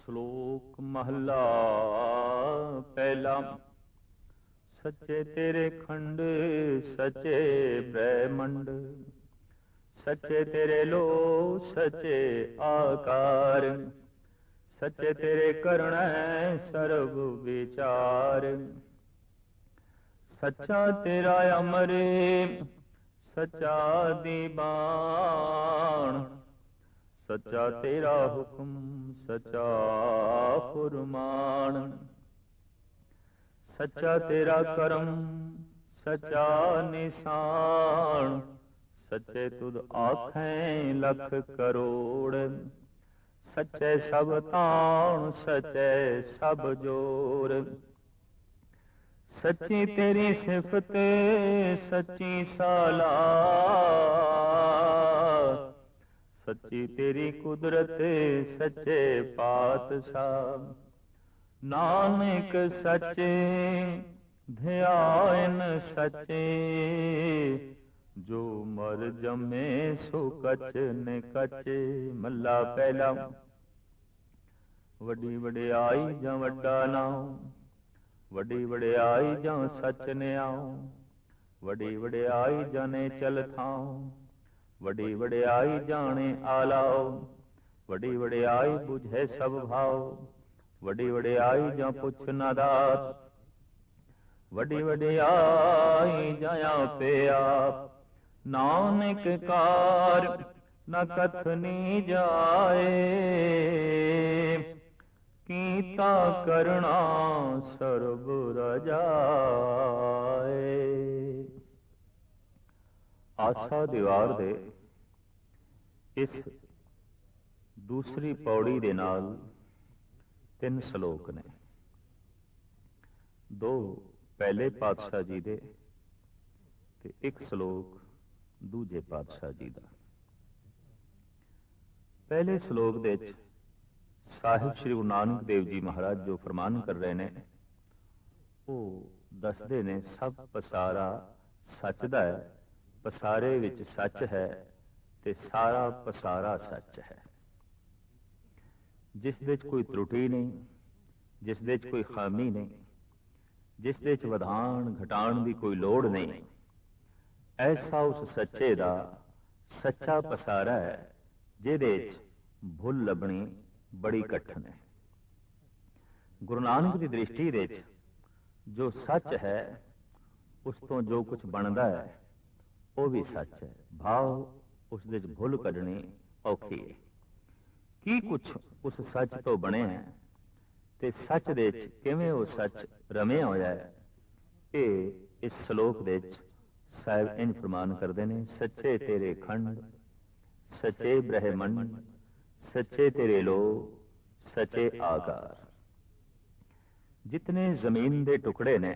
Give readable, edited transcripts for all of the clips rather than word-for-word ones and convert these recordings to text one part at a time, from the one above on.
ਸ਼ਲੋਕ ਮਹਲਾ ਪਹਿਲਾ। ਸੱਚੇ ਤੇਰੇ ਖੰਡ ਸੱਚੇ ਬ੍ਰਹਮੰਡ, ਸੱਚੇ ਤੇਰੇ ਲੋ ਸੱਚੇ ਆਕਾਰ, ਸੱਚੇ ਤੇਰੇ ਕਰਣੈ ਸਰਬ ਵਿਚਾਰ। ਸੱਚਾ ਤੇਰਾ ਅਮਰੇ ਸੱਚਾ ਦੀਵਾਨ, ਸੱਚਾ ਤੇਰਾ ਹੁਕਮ ਸੱਚਾ ਫੁਰਮਾਨ। ਸੱਚਾ ਤੇਰਾ ਕਰਮ ਸੱਚਾ ਨਿਸ਼ਾਨ, ਸੱਚੇ ਤੁਧ ਆਖੈ ਲੱਖ ਕਰੋੜ। ਸੱਚੇ ਸਭ ਤਾਣ ਸੱਚੇ ਸਭ ਜੋਰ, ਸੱਚੀ ਤੇਰੀ ਸਿਫਤ ਸੱਚੀ ਸਾਲਾ, ਸੱਚੀ ਤੇਰੀ ਕੁਦਰਤ ਸੱਚੇ ਪਾਤਸ਼ਾਹ। ਨਾਨਕ ਸੱਚੇ ਧਿਆਨ ਸੱਚੇ, ਜੋ ਮਰ ਜਮੇ ਸੋ ਕਚ ਨਿਕਚੇ। ਮੱਲਾ ਪਹਿਲਾ। ਵੱਡੀ ਵਡਿਆਈ ਜਾਂ ਵੱਡਾ ਨਾਉ, ਵੱਡੀ ਵਡਿਆਈ ਜਾਂ ਸੱਚ ਨਿਆਉ, ਵੱਡੀ ਵਡਿਆਈ ਜਾਣੇ ਚਲ ਥਾਉ, ਵੱਡੀ ਵਡਿਆਈ ਜਾਣੇ ਆਲਾਓ, ਵੱਡੀ ਵਡਿਆਈ ਬੁਝੇ ਸਭ ਭਾਉ, ਵੱਡੀ ਵਡਿਆਈ ਜਾਂ ਪੁੱਛ ਨਾ ਦਾਤ, ਵੱਡੀ ਵਡਿਆਈ ਜਾਂ ਆਪੇ ਆਪ। ਨਾਨਕ ਕਾਰ ਨਾ ਕਥਨੀ ਜਾਏ, ਕੀਤਾ ਕਰਣਾ ਸਰਬ ਰਜਾਏ। ਆਸਾ ਦੀਵਾਰ ਦੇ ਇਸ ਦੂਸਰੀ ਪੌੜੀ ਦੇ ਨਾਲ 3 ਸ਼ਲੋਕ ਨੇ। 2 ਪਹਿਲੇ ਪਾਤਸ਼ਾਹ ਜੀ ਦੇ ਤੇ 1 ਸ਼ਲੋਕ ਦੂਜੇ ਪਾਤਸ਼ਾਹ ਜੀ ਦਾ। ਪਹਿਲੇ ਸ਼ਲੋਕ ਦੇ ਵਿੱਚ ਸਾਹਿਬ ਸ੍ਰੀ ਗੁਰੂ ਨਾਨਕ ਦੇਵ ਜੀ ਮਹਾਰਾਜ ਜੋ ਫਰਮਾਨ ਕਰ ਰਹੇ ਨੇ, ਉਹ ਦੱਸਦੇ ਨੇ ਸਭ ਪਸਾਰਾ ਸੱਚ ਦਾ ਹੈ, ਪਸਾਰੇ ਵਿੱਚ ਸੱਚ ਹੈ ਤੇ ਸਾਰਾ ਪਸਾਰਾ ਸੱਚ ਹੈ। ਜਿਸ ਦੇ 'ਚ ਕੋਈ ਤਰੁਟੀ ਨਹੀਂ, ਜਿਸ ਦੇ 'ਚ ਕੋਈ ਖਾਮੀ ਨਹੀਂ, ਜਿਸ ਦੇ 'ਚ ਵਧਾਣ ਘਟਾਣ ਦੀ ਕੋਈ ਲੋੜ ਨਹੀਂ, ਐਸਾ ਉਸ ਸੱਚੇ ਦਾ ਸੱਚਾ ਪਸਾਰਾ ਹੈ ਜਿਹਦੇ 'ਚ ਭੁੱਲ ਲੱਭਣੀ ਬੜੀ ਕਠਿਨ ਹੈ। ਗੁਰੂ ਨਾਨਕ ਦੀ ਦ੍ਰਿਸ਼ਟੀ ਦੇ 'ਚ ਜੋ ਸੱਚ ਹੈ ਉਸ ਤੋਂ ਜੋ ਕੁਝ ਬਣਦਾ ਹੈ ਉਹ ਵੀ ਸੱਚ ਹੈ। ਭਾਵ ਉਸ ਦੇ 'ਚ ਭੁੱਲ ਕੱਢਣੀ ਔਖੀ ਹੈ। ਕੀ ਕੁਛ ਉਸ ਸੱਚ ਤੋਂ ਬਣਿਆ ਹੈ ਤੇ ਸੱਚ ਦੇ 'ਚ ਕਿਵੇਂ ਉਹ ਸੱਚ ਰਮਿਆ ਹੋਇਆ ਹੈ, ਇਹ ਇਸ ਸ਼ਲੋਕ ਦੇ 'ਚ ਸਾਹਿਬ ਇੰਝ ਫਰਮਾਨ ਕਰਦੇ ਨੇ। ਸੱਚੇ ਤੇਰੇ ਖੰਡ ਸੱਚੇ ਬ੍ਰਹਮੰਡ, ਸੱਚੇ ਤੇਰੇ ਲੋ ਸੱਚੇ ਆਕਾਰ। ਜਿਤਨੇ ਜ਼ਮੀਨ ਦੇ ਟੁਕੜੇ ਨੇ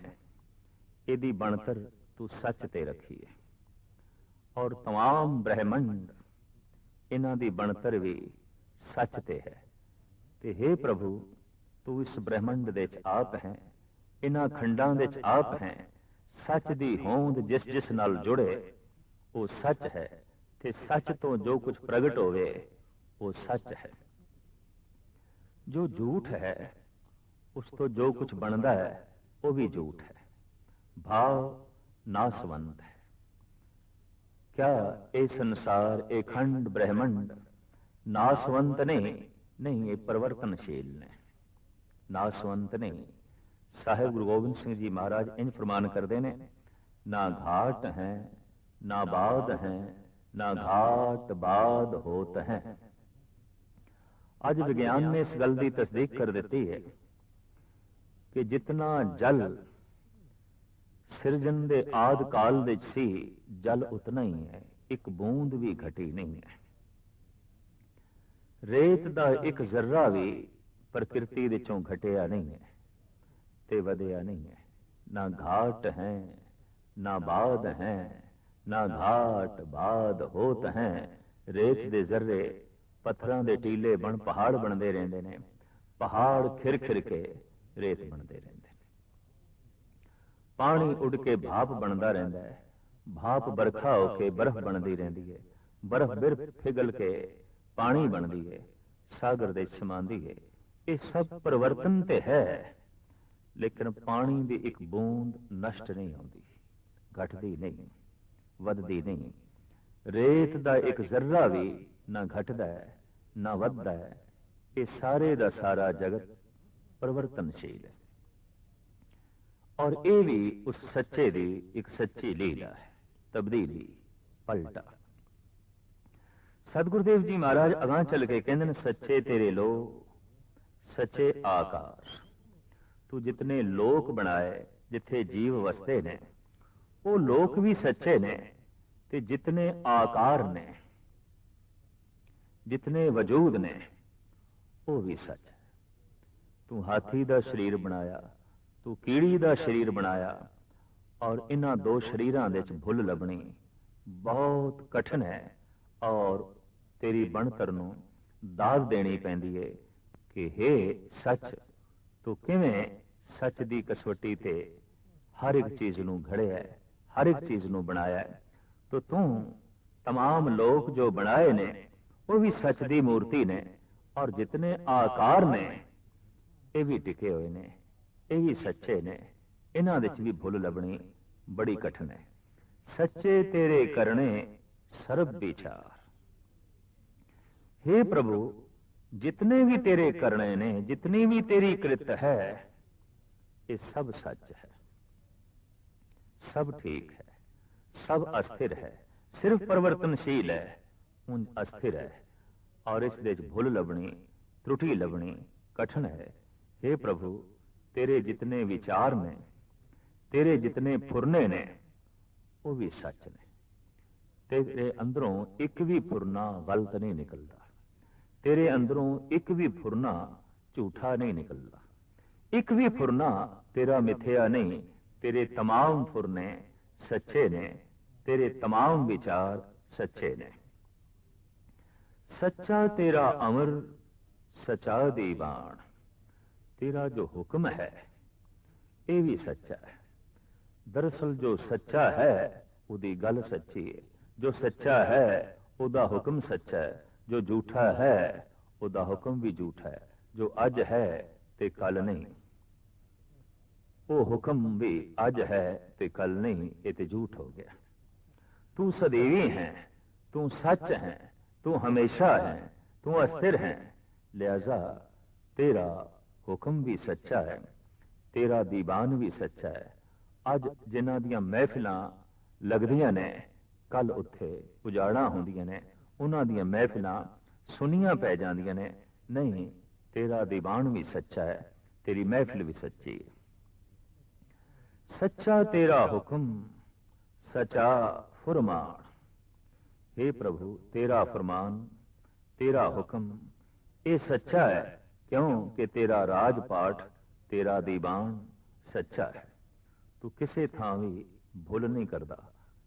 ਇਹਦੀ ਬਣਤਰ ਤੂੰ ਸੱਚ ਤੇ ਰੱਖੀ ਹੈ, ਔਰ तमाम ਬ੍ਰਹਮੰਡ ਇਹਨਾਂ ਦੀ ਬਣਤਰ ਵੀ ਸੱਚ ਤੇ ਹੈ। ਤੇ हे ਪ੍ਰਭੂ, ਤੂੰ ਇਸ ਬ੍ਰਹਮੰਡ ਦੇ 'ਚ ਆਪ ਹੈ, ਇਹਨਾਂ ਖੰਡਾਂ ਦੇ 'ਚ ਆਪ ਹੈ। ਸੱਚ ਦੀ ਹੋਂਦ ਜਿਸ ਜਿਸ ਨਾਲ ਜੁੜੇ ਉਹ ਸੱਚ ਹੈ, ਤੇ ਸੱਚ ਤੋਂ ਜੋ ਕੁਝ ਪ੍ਰਗਟ ਹੋਵੇ ਉਹ ਸੱਚ ਹੈ। ਜੋ ਝੂਠ ਹੈ ਉਸ ਤੋਂ ਜੋ ਕੁਝ ਬਣਦਾ ਹੈ ਉਹ ਵੀ ਝੂਠ ਹੈ। ਭਾਵ ਨਾਸਵੰਤ ਹੈ। ਕਿਆ ਇਹ ਸੰਸਾਰ, ਇਹ ਖੰਡ ਬ੍ਰਹਮੰਡ ਨਾਸਵੰਤ ਨਹੀਂ, ਇਹ ਪਰਿਵਰਤਨਸ਼ੀਲ ਨੇ, ਨਾਸਵੰਤ ਨਹੀਂ। ਸਾਹਿਬ ਗੁਰੂ ਗੋਬਿੰਦ ਸਿੰਘ ਜੀ ਮਹਾਰਾਜ ਇੰਝ ਫਰਮਾਨ ਕਰਦੇ ਨੇ, ਨਾ ਘਾਟ ਹੈ ਨਾ ਬਾਦ ਹੈ, ਨਾ ਘਾਟ ਬਾਦ ਹੋਤ ਹੈ। ਅੱਜ ਵਿਗਿਆਨ ਨੇ ਇਸ ਗੱਲ ਦੀ ਤਸਦੀਕ ਕਰ ਦਿੱਤੀ ਹੈ ਕਿ ਜਿਤਨਾ ਜਲ ਸਿਰਜਣ ਦੇ ਆਦ ਕਾਲ ਵਿੱਚ ਸੀ, ਜਲ ਉਤਨਾ ਹੀ ਹੈ, ਇੱਕ ਬੂੰਦ ਵੀ ਘਟੀ ਨਹੀਂ ਹੈ। ਰੇਤ ਦਾ ਇੱਕ ਜ਼ਰਰਾ ਵੀ ਪ੍ਰਕਿਰਤੀ ਵਿੱਚੋਂ ਘਟਿਆ ਨਹੀਂ ਹੈ ਤੇ ਵਧਿਆ ਨਹੀਂ ਹੈ। ਨਾ ਘਾਟ ਹੈ ਨਾ ਬਾਦ ਹੈ, ਨਾ ਘਾਟ ਬਾਦ ਹੋਤ ਹੈ। ਰੇਤ ਦੇ ਜ਼ਰਰੇ ਪੱਥਰਾਂ ਦੇ ਟੀਲੇ ਬਣ ਪਹਾੜ ਬਣਦੇ ਰਹਿੰਦੇ ਨੇ, ਪਹਾੜ ਖਿਰ ਖਿਰ ਕੇ ਰੇਤ ਬਣਦੇ ਰਹਿੰਦੇ ਨੇ। ਪਾਣੀ ਉੱਡ ਕੇ ਭਾਪ ਬਣਦਾ ਰਹਿੰਦਾ ਹੈ, ਭਾਪ ਬਰਖਾ ਹੋ ਕੇ ਬਰਫ਼ ਬਣਦੀ ਰਹਿੰਦੀ ਹੈ, ਬਰਫ਼ ਬਿਰ ਪਿਘਲ ਕੇ ਪਾਣੀ ਬਣਦੀ ਹੈ, ਸਾਗਰ ਦੇ ਸਮਾਂਦੀ ਹੈ। ये सब परिवर्तन ते है, लेकिन पानी की एक बूंद नष्ट नहीं होती, घटती नहीं, वधदी नहीं। रेत का एक जर्रा भी ना घटदा है ना वधदा है। ये सारे दा सारा जगत परिवर्तनशील है, और ये भी उस सच्चे दी एक सच्ची लीला है, तब्दीली, पलटा। सतगुरुदेव जी महाराज अगां चल के कहते सच्चे तेरे लो, सच्चे आकाश। तू जितने लोक बनाए, जिथे जीव वसते ने, वो लोक भी सच्चे ने, ते जितने आकार ने, जितने वजूद ने, वो भी सच है। तू हाथी दा शरीर बनाया, तू कीड़ी दा शरीर बनाया, और इन्हां दो शरीरां दे च भुल लभनी बहुत कठिन है, और तेरी बनतर नूं दाद देनी पैंदी है कि हे सच, तू किवें सच दी कसवटी ते हर एक चीज नूं घड़िया है, हर एक चीज नूं बनाया है। तो तू तमाम लोक जो बनाए ने वो भी सच दी मूर्ति ने, और जितने आकार ने ये भी टिके हुए ने, ये भी सच्चे ने, इन्हां दे च भी भुल लभनी बड़ी कठिन है। सच्चे तेरे करने सर्ब विचार। हे प्रभु, जितने भी तेरे करने ने, जितनी भी तेरी कृत है, ये सब सच है, सब ठीक है, सब अस्थिर है। सिर्फ परिवर्तनशील है, उन अस्थिर है, और इस दे भुल लभनी, त्रुटि लभनी कठिन है। हे प्रभु, तेरे जितने विचार ने, तेरे जितने फुरने ने, वो भी सच ने। तेरे अंदरों एक भी फुरना गलत नहीं निकलता, तेरे अंदरों एक भी फुरना झूठा नहीं निकलता, एक भी फुरना तेरा मिथ्या नहीं। तेरे तमाम फुरने सच्चे ने, तेरे तमाम विचार सच्चे ने। सच्चा तेरा अमर, सच्चा दीवान। तेरा जो हुक्म है ये भी सच्चा है। दरअसल जो सच्चा है उदी गल सच्ची है, जो सच्चा है उदा हुक्म सच्चा है, जो झूठा है उदा हुक्म भी झूठा है। जो अज है ते कल नहीं, वो हुक्म भी अज है ते कल नहीं, ये ते झूठ हो गया। तू सदैवी है, तू सच है, तू हमेशा है, तू अस्थिर है, लिहाजा तेरा हुक्म भी सच्चा है, तेरा दीवान भी सच्चा है। अज जिन्हां दियां महफिलां लगदियां ने, कल उत्थे उजाड़ा होंदियां ने, उन्हां दियां महफिलां सुनियां पै जांदियां ने। नहीं, तेरा दीवान भी सच्चा है, तेरी महफिल भी सच्ची है। सच्चा तेरा हुक्म, सच्चा फुरमान। हे प्रभु, तेरा फरमान, तेरा हुक्म ये सच्चा है, क्योंकि तेरा राजपाठ, तेरा दीवान सच्चा है। तू किसे थां भी भुल नहीं करता,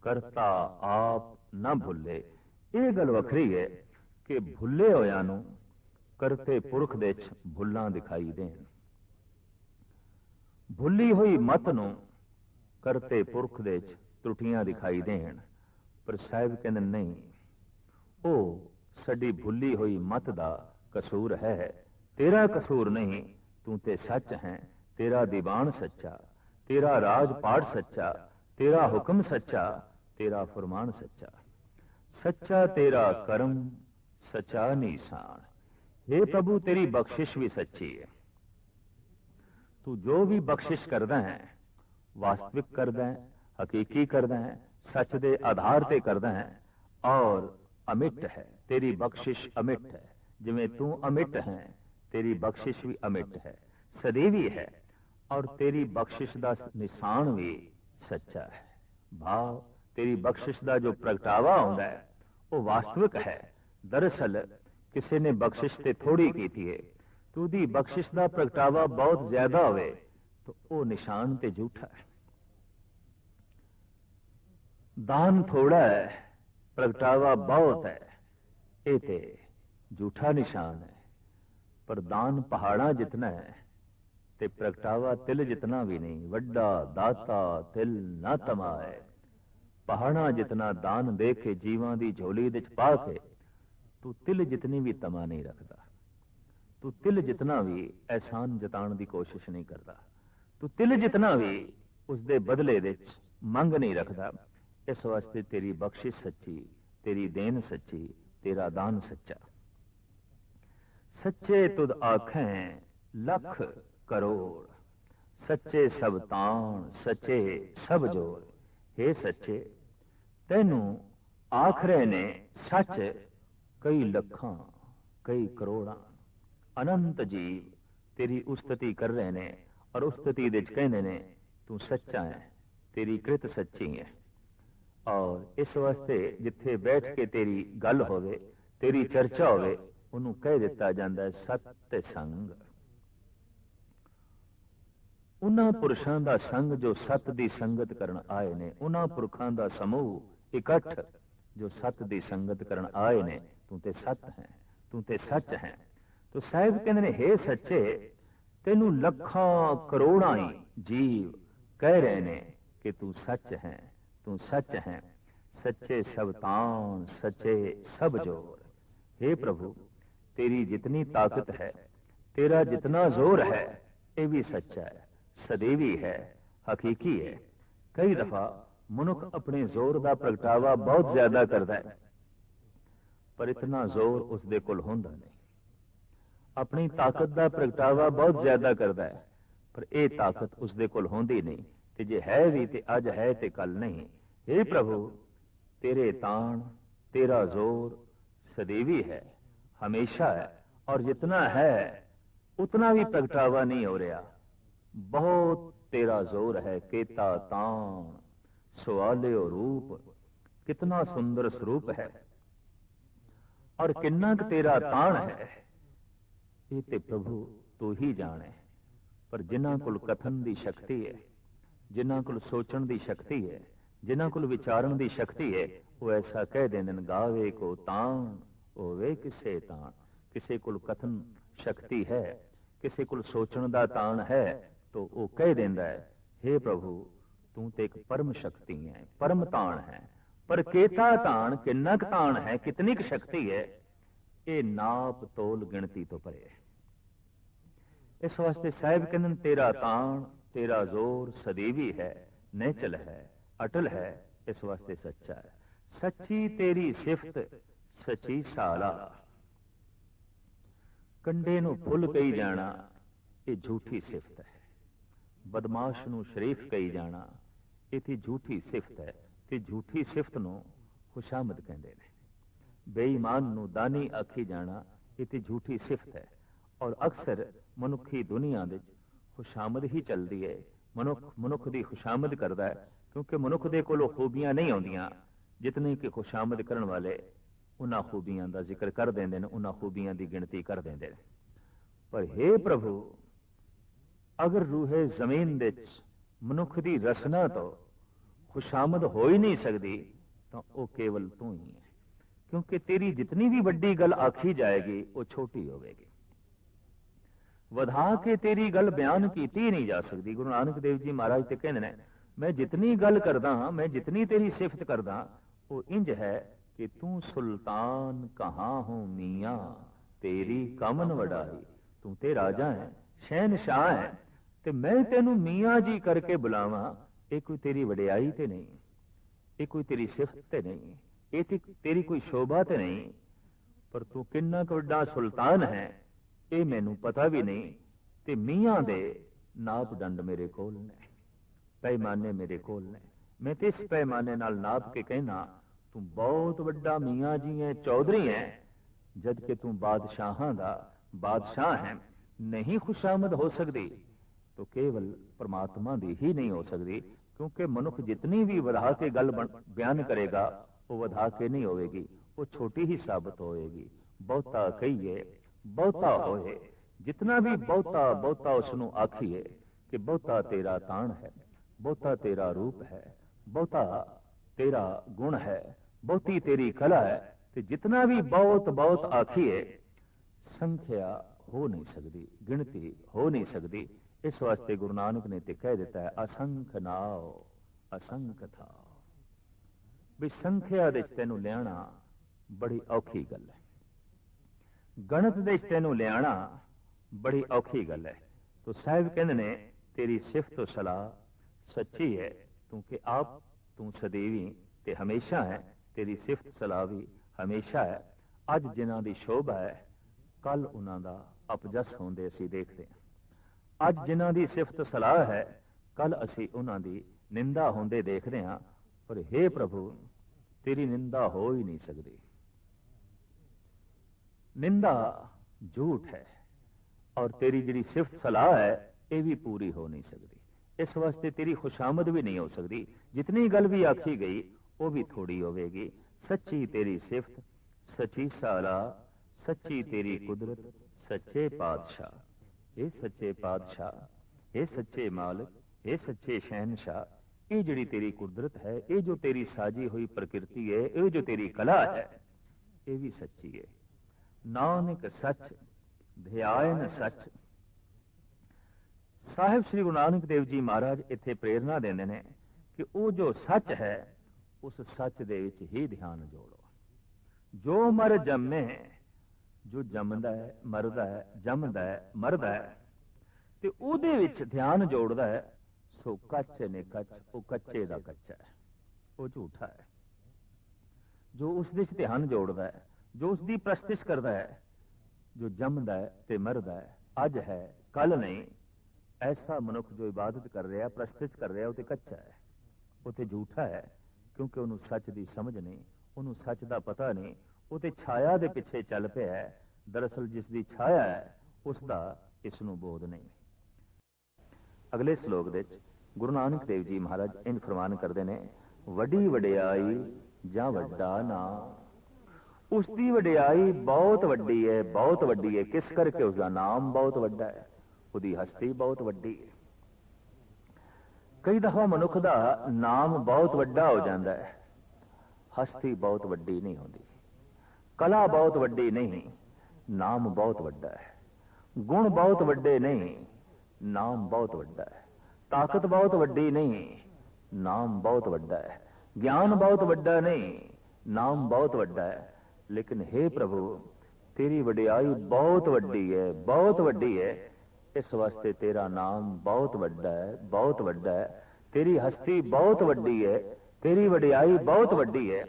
करता आप ना भुले। ये गल वखरी है कि भुले होया नूं करते पुरख दे च भुल्लां दिखाई देन, भुली हुई मत नूं करते पुरख दे च त्रुटियां दिखाई देन। पर साहिब कहंदे नहीं, ओ साडी भुली हुई मत दा कसूर है, तेरा कसूर नहीं। तू ते सच है, तेरा दीवान सच्चा, तेरा राजपाठ सच्चा, तेरा हुक्म सच्चा, तेरा फरमान सच्चा। सच्चा तेरा कर्म, सच्चा निशान। हे प्रभु, तेरी बख्शिश भी सच्ची है। तू जो भी बख्शिश करदा है, वास्तविक करदा है, हकीकी करदा है, सच दे आधार ते करदा है, और अमिट है। तेरी बख्शिश अमिट है, जिवें तू अमिट है, तेरी बख्शिश भी अमिट है, सदैवी है, और तेरी बख्शिश दा निशान भी सच्चा है। भाव तेरी बख्शिश दा जो प्रगटावा होंदा है वो वास्तविक है। दरअसल किसी ने बख्शिश ते थोड़ी कीती है, तू दी बख्शिश दा प्रगटावा बहुत ज्यादा होवे तो वो निशान ते झूठा है। दान थोड़ा है, प्रगटावा बहुत है, ये ते झूठा निशान है। पर दान पहाड़ा जितना है ते प्रगटावा तिल जितना भी नहीं। वड्डा दाता तिल ना तमाए। पहाड़ा जितना दान दे के जीवां दी झोली दे च पा के तू तिल जितनी भी तमा नहीं रखता। तू तिल जितना भी एहसान जताण की कोशिश नहीं करता, तू तिल जितना भी उसके बदले विच मंग नहीं रखता। इस वास्ते तेरी बख्शिश सच्ची, तेरी देन सच्ची, तेरा दान सच्चा। सच्चे तुद आखें लख करोड़, सच्चे सब ताण, सच्चे सब जोड़। हे सच्चे, तैनू आख रहे ने सच कई लखां कई करोड़ां, अनंत जीव तेरी उस्तति कर रहे ने और उस्तति दे कहने ने तू सच्चा है, तेरी कृत सच्ची है। और इस वास्ते जिथे बैठ के तेरी गल होवे, तेरी चर्चा होवे, उन्होंने कह दिता जाता है सत्य संग। उन्हां पुरुषां दा संग जो सत दी संगत करन आए ने, उन्हां पुरखां दा समूह इकट्ठ जो सत दी संगत करन आए ने, तू ते सत है, तू ते सच है। तो साहिब कहते ने हे सच्चे, तेनू लखां करोड़ां ही जीव कह रहे ने कि तू सच है, तू सच है। सच्चे सब तान, सच्चे सब जोर। हे प्रभु, तेरी जितनी ताकत है, तेरा जितना जोर है, ये भी सच्चा है, सदैवी है, हकीकी है। कई दफा मनुख अपने जोर का प्रगटावा बहुत ज्यादा करता है, पर इतना जोर उसदे कोल होंदा नहीं। अपनी ताकत का प्रगटावा बहुत ज्यादा करता है, पर यह ताकत उसदे कोल होंदी नहीं। ते जे है भी ते अज है ते कल नहीं। हे प्रभु, तेरे तान, तेरा जोर सदैवी है, हमेशा है, और जितना है उतना भी प्रगटावा नहीं हो रहा। बहुत तेरा जोर है, केता तान सुआले और रूप, कितना सुंदर स्वरूप है और किन्ना तेरा तान है, ये ते प्रभु तू ही जाने। पर जिन्हां कोल कथन की शक्ति है, जिन्हां कोल सोचण की शक्ति है, जिन्हां कोल विचारण की शक्ति है, वो ऐसा कह देंदे ने, गावे को तान होवे किसे तान। किसे कोल कथन शक्ति है, किसे कोल सोचण दा तान है, तो वो कह देंदा है, हे प्रभु तू तो एक परम शक्ति है, परम तान है। पर केता तान, किन्ना क तान है, कितनी क शक्ति है, ये नाप तोल गिनती तो परे है। इस वास्ते साहिब कहते तेरा तान, तेरा जोर सदैवी है, नेचल है, अटल है, इस वास्ते सच्चा है। सच्ची तेरी सिफत सच्ची साला, कंडे नूं फुल कही जाना ये झूठी सिफत है। बदमाश नूं शरीफ कही जाना ये झूठी सिफत है, ते झूठी सिफत नूं खुशामद कहंदे ने। बेईमान नूं दानी आखी जाना ये झूठी सिफत है। और अक्सर मनुखी दुनिया विच खुशामद ही चलती है। मनुख की खुशामद करता है, क्योंकि मनुख दे कोलों खूबियां नहीं आउंदियां जितनी कि खुशामद करने वाले उन्हां खूबियां का जिक्र कर देंदे ने, उन्हां खूबियां की गिनती कर देंदे ने। पर हे प्रभु, अगर रूहे जमीन विच मनुख की रसना तो खुशामद हो ही नहीं सकती, तो वह केवल तू ही है। क्योंकि तेरी जितनी भी बड़ी गल आखी जाएगी वो छोटी होगी, वधा के तेरी गल बयान की नहीं जा सकती। गुरु नानक देव जी महाराज तो कहने, मैं जितनी गल करदा हाँ, मैं जितनी तेरी सिफत करदा, वो इंज है कि तू सुल्तान कहाँ हो मियाँ, तेरी कमन वडाई। तू ते राजा है, शहनशाह है, ते मैं तेनू मियाँ जी करके बुलावा, ये कोई तेरी वडियाई ते नहीं, ये कोई तेरी सिफत ते नहीं, ये तेरी कोई शोभा ते नहीं। पर तू किन्ना क वड्डा सुल्तान है ये मैनू पता भी नहीं। ते मियाँ दे नाप दंड मेरे कोल ने, पैमाने मेरे कोल ने। मैं तो इस पैमाने नाल नाप के कहना तू बहुत वड्डा मियाँ जी है, चौधरी है, जबकि तू बादशाहां दा बादशाह है। नहीं खुशामद हो सकती तो केवल परमात्मा दी ही नहीं हो सकती, क्योंकि मनुख जितनी भी वधा के गल बयान करेगा वो वधा के नहीं होगी, वो छोटी ही साबित होएगी। बहुता कहिए बहुता होए, जितना भी बहुता बहुता उसनू आखिए कि बहुता तेरा तान है, बहुता तेरा रूप है, बहुता तेरा गुण है, बहुती तेरी कला है, तो जितना भी बहुत बहुत आखिए संख्या हो नहीं सकती, गिनती हो नहीं सकती। इस वास्ते गुरु नानक ने तो कह दिता है, असंख नाओ असंख था। भी संख्या दे तेनू लियाना बड़ी औखी गल है, गणत दे तेनू लियाना बड़ी औखी गल है। तो साहिब कहते ने तेरी सिफत सलाह सच्ची है, तू कि आप तू सदैवी ते हमेशा है, तेरी सिफत सलाह भी हमेशा है। अज जिन्हां दी शोभा है कल उन्हां दा अपजस होंदे असीं देखते हैं। अज जिन्हां दी सिफत सलाह है कल असीं उन्हां दी निंदा होंदे देखते हैं। पर हे प्रभु तेरी निंदा हो ही नहीं सकती। निंदा झूठ है और तेरी जिहड़ी सिफत सलाह है यह भी पूरी हो नहीं सकती। इस वास्ते तेरी खुशामद भी नहीं हो सकती। जितनी गल भी आखी गई वो भी थोड़ी होवेगी। सच्ची तेरी सिफत, सच्ची सलाह, सच्ची तेरी कुदरत, सच्चे पातशाह, हे सच्चे पातशाह, हे सच्चे मालिक, हे सच्चे शहनशाह, ये जिहड़ी तेरी कुदरत है, ये जो तेरी साजी हुई प्रकृति है, ये जो तेरी कला है, ये भी सच्ची है। नानक सच ध्याय न सच। साहिब श्री गुरु नानक देव जी महाराज इत्थे प्रेरणा देंदे ने कि वो जो सच है उस सच दे विच ही ध्यान जोड़ो। जो मर जमे, जो जमदा है मरदा है, जमदा है मरदा है, ते उहदे विच ध्यान जोड़दा है, सो कच्च ने कच्च, वो कच्चे दा कच्चा है, वो झूठा है। जो उस दे ध्यान जोड़दा है, जो उसकी प्रस्तिश करता है, जो जमदा है ते मरदा है, अज है कल नहीं, ऐसा मनुख जो इबादत कर रहा, प्रस्तिश कर रहा, वो तो कच्चा है, वो तो झूठा है। क्योंकि उन्होंने सच की समझ नहीं, उन्होंने सच का पता नहीं, वो तो छाया के पिछे चल पे है। दरअसल जिसकी छाया है उसका इसनों बोध नहीं। अगले श्लोक दे गुरु नानक देव जी महाराज इन फरमान करते हैं, वड्डी वडियाई जां वड्डा नाम। उसकी वडियाई बहुत वड्डी है, बहुत वड्डी है। किस करके? उसका नाम बहुत वड्डा है, उसकी हस्ती बहुत वड्डी है। कई दफा मनुख का नाम बहुत वड्डा हो जाता है, हस्ती बहुत वड्डी नहीं होती। कला बहुत वड्डी नहीं, नाम बहुत वड्डा है। गुण बहुत वड्डे नहीं, नाम बहुत वड्डा है। ताकत बहुत वड्डी नहीं, नाम बहुत वड्डा है। ज्ञान बहुत वड्डा नहीं, नाम बहुत वड्डा है। लेकिन हे प्रभु तेरी वडियाई बहुत वड्डी है, बहुत वड्डी है। इस वास्ते तेरा नाम बहुत वड्डा है, बहुत वड्डा है। तेरी हस्ती बहुत वड्डी है, तेरी वडियाई बहुत वड्डी है।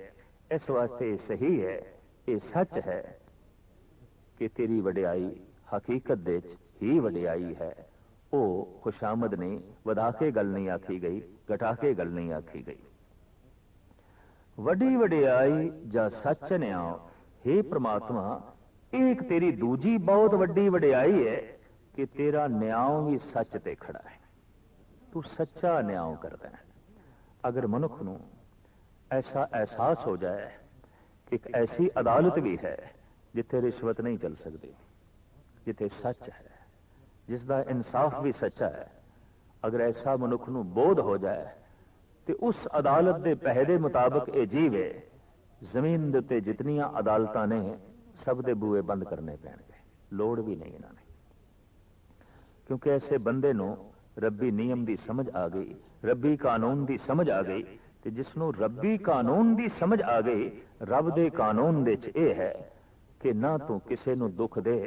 इस वास्ते सही है, ये सच है कि तेरी वडियाई हकीकत दे ही वडियाई है। वो खुशामद नहीं, वधा के गल नहीं आखी गई, घटा के गल नहीं आखी गई। वड्डी वडियाई जा सच न्याओ। हे परमात्मा एक तेरी दूजी बहुत वड्डी वडियाई है कि तेरा न्याव भी सच ते खड़ा है। तू सच्चा न्याव करता है। अगर मनुख नूं ऐसा एहसास हो जाए कि एक ऐसी अदालत भी है जिथे रिश्वत नहीं चल सकती, जिथे सच है, जिसका इंसाफ भी सच्चा है, अगर ऐसा मनुख नूं बोध हो जाए तो उस अदालत के पहले मुताबिक यह जीवे। जमीन के उत्ते जितनियां अदालतां ने सब दे बूए बंद करने पैणगे, लोड़ भी नहीं इन्होंने। क्योंकि ऐसे बंदे नूं रब्बी नियम की समझ आ गई, रब्बी कानून की समझ आ गई। तो जिसनों रब्बी कानून की समझ आ गई, रब दे कानून दे च यह है कि ना तू किसी नूं दुख दे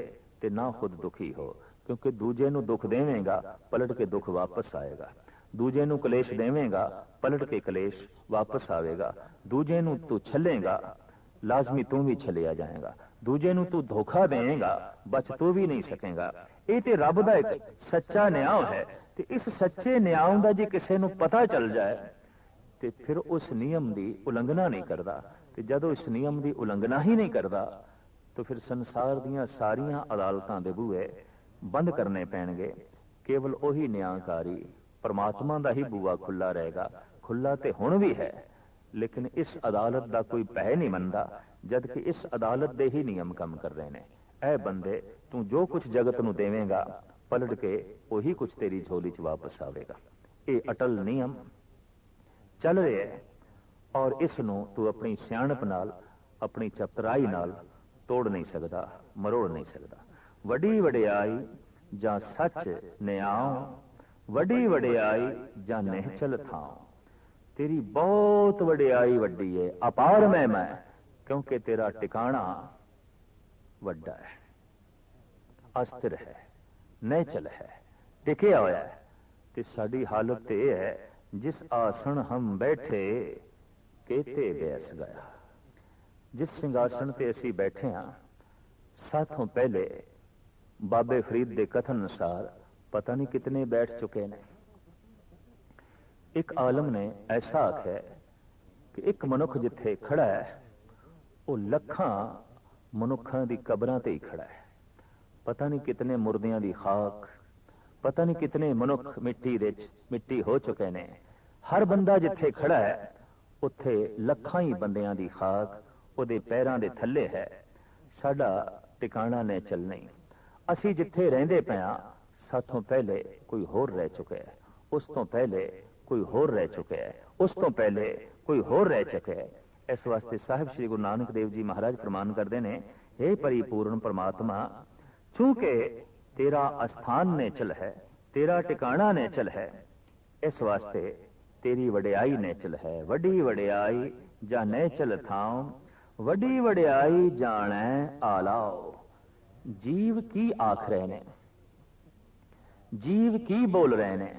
ते ना खुद दुखी हो। क्योंकि दूजे नूं दुख देवेगा पलट के दुख वापस आएगा, दूजे नूं कलेश देवेगा पलट के कलेश वापस आएगा, दूजे नूं तू छलेगा लाजमी तू भी छलिया जाएगा, दूजे नूं तू धोखा देगा बच तू भी नहीं सकेगा। ये तो रब का एक सच्चा न्याय है। तो इस सच्चे न्याय का जे किसी नूं पता चल जाए तो फिर उस नियम की उलंघना नहीं करता। तो जदों इस नियम की उलंघना ही नहीं करता तो फिर संसार दियां सारियां अदालतां दे बूहे बंद करने पैणगे। केवल वही न्यायकारी परमात्मा का ही बूआ खुला रहेगा। खुला तो हुण भी है, लेकिन इस अदालत का कोई पै नहीं मनता, जबकि इस अदालत दे ही नियम काम कर रहे हैं। ऐ बंदे तू जो कुछ जगत नूं देवेगा पलट के वही कुछ तेरी झोली च वापस आवेगा। ये अटल नियम चल रहा है और इसनों तू अपनी सियाणप नाल, अपनी चतुराई नाल तोड़ नहीं सकता, मरोड़ नहीं सकता। वड्डी वडियाई जां सच न्याओ, वड्डी वडियाई जां निहचल थाओ। तेरी बहुत वडियाई वड्डी है, अपार महिमा है, क्योंकि तेरा टिकाणा वड्डा है, अस्थिर है, नैचल है, टिकिया होया है। ते साडी हालत ते यह है, जिस आसन हम बैठे केते बैस गया। जिस सिंघासन ते असी बैठे हाँ, साथों पहले बाबे फरीद के कथन अनुसार पता नहीं कितने बैठ चुके ने। एक आलम ने ऐसा आख्या कि एक मनुख जिथे खड़ा है वो लखां मनुखां दी कबरां ते ही खड़ा है। पता नहीं कितने मुर्दियां दी खाक, पता नहीं कितने मनुख मिट्टी हो चुके ने। हर बंदा जिथे खड़ा है उत्थे लखां ही बंदियां दी खाक ਉਹਦੇ पैरां दे थल्ले है। साडा टिकाणा ने चल नहीं। असी जिथे रहिंदे पिया साथों पहले कोई होर रह चुका है, उस तो पहले कोई होर रह चुका है, उस तो पहले कोई होर रह चुका है। इस वास्ते साहिब श्री गुरु नानक देव जी महाराज फरमान करते हैं, हे परिपूर्ण परमात्मा, चूंकि तेरा अस्थान ने चल है, तेरा टिकाणा ने चल है, इस वास्ते तेरी वडियाई ने चल है। वडी वडियाई जा ने चल थाम, वडी वडियाई जाने आलाओ। जीव की आख रहे ने, जीव की बोल रहे ने,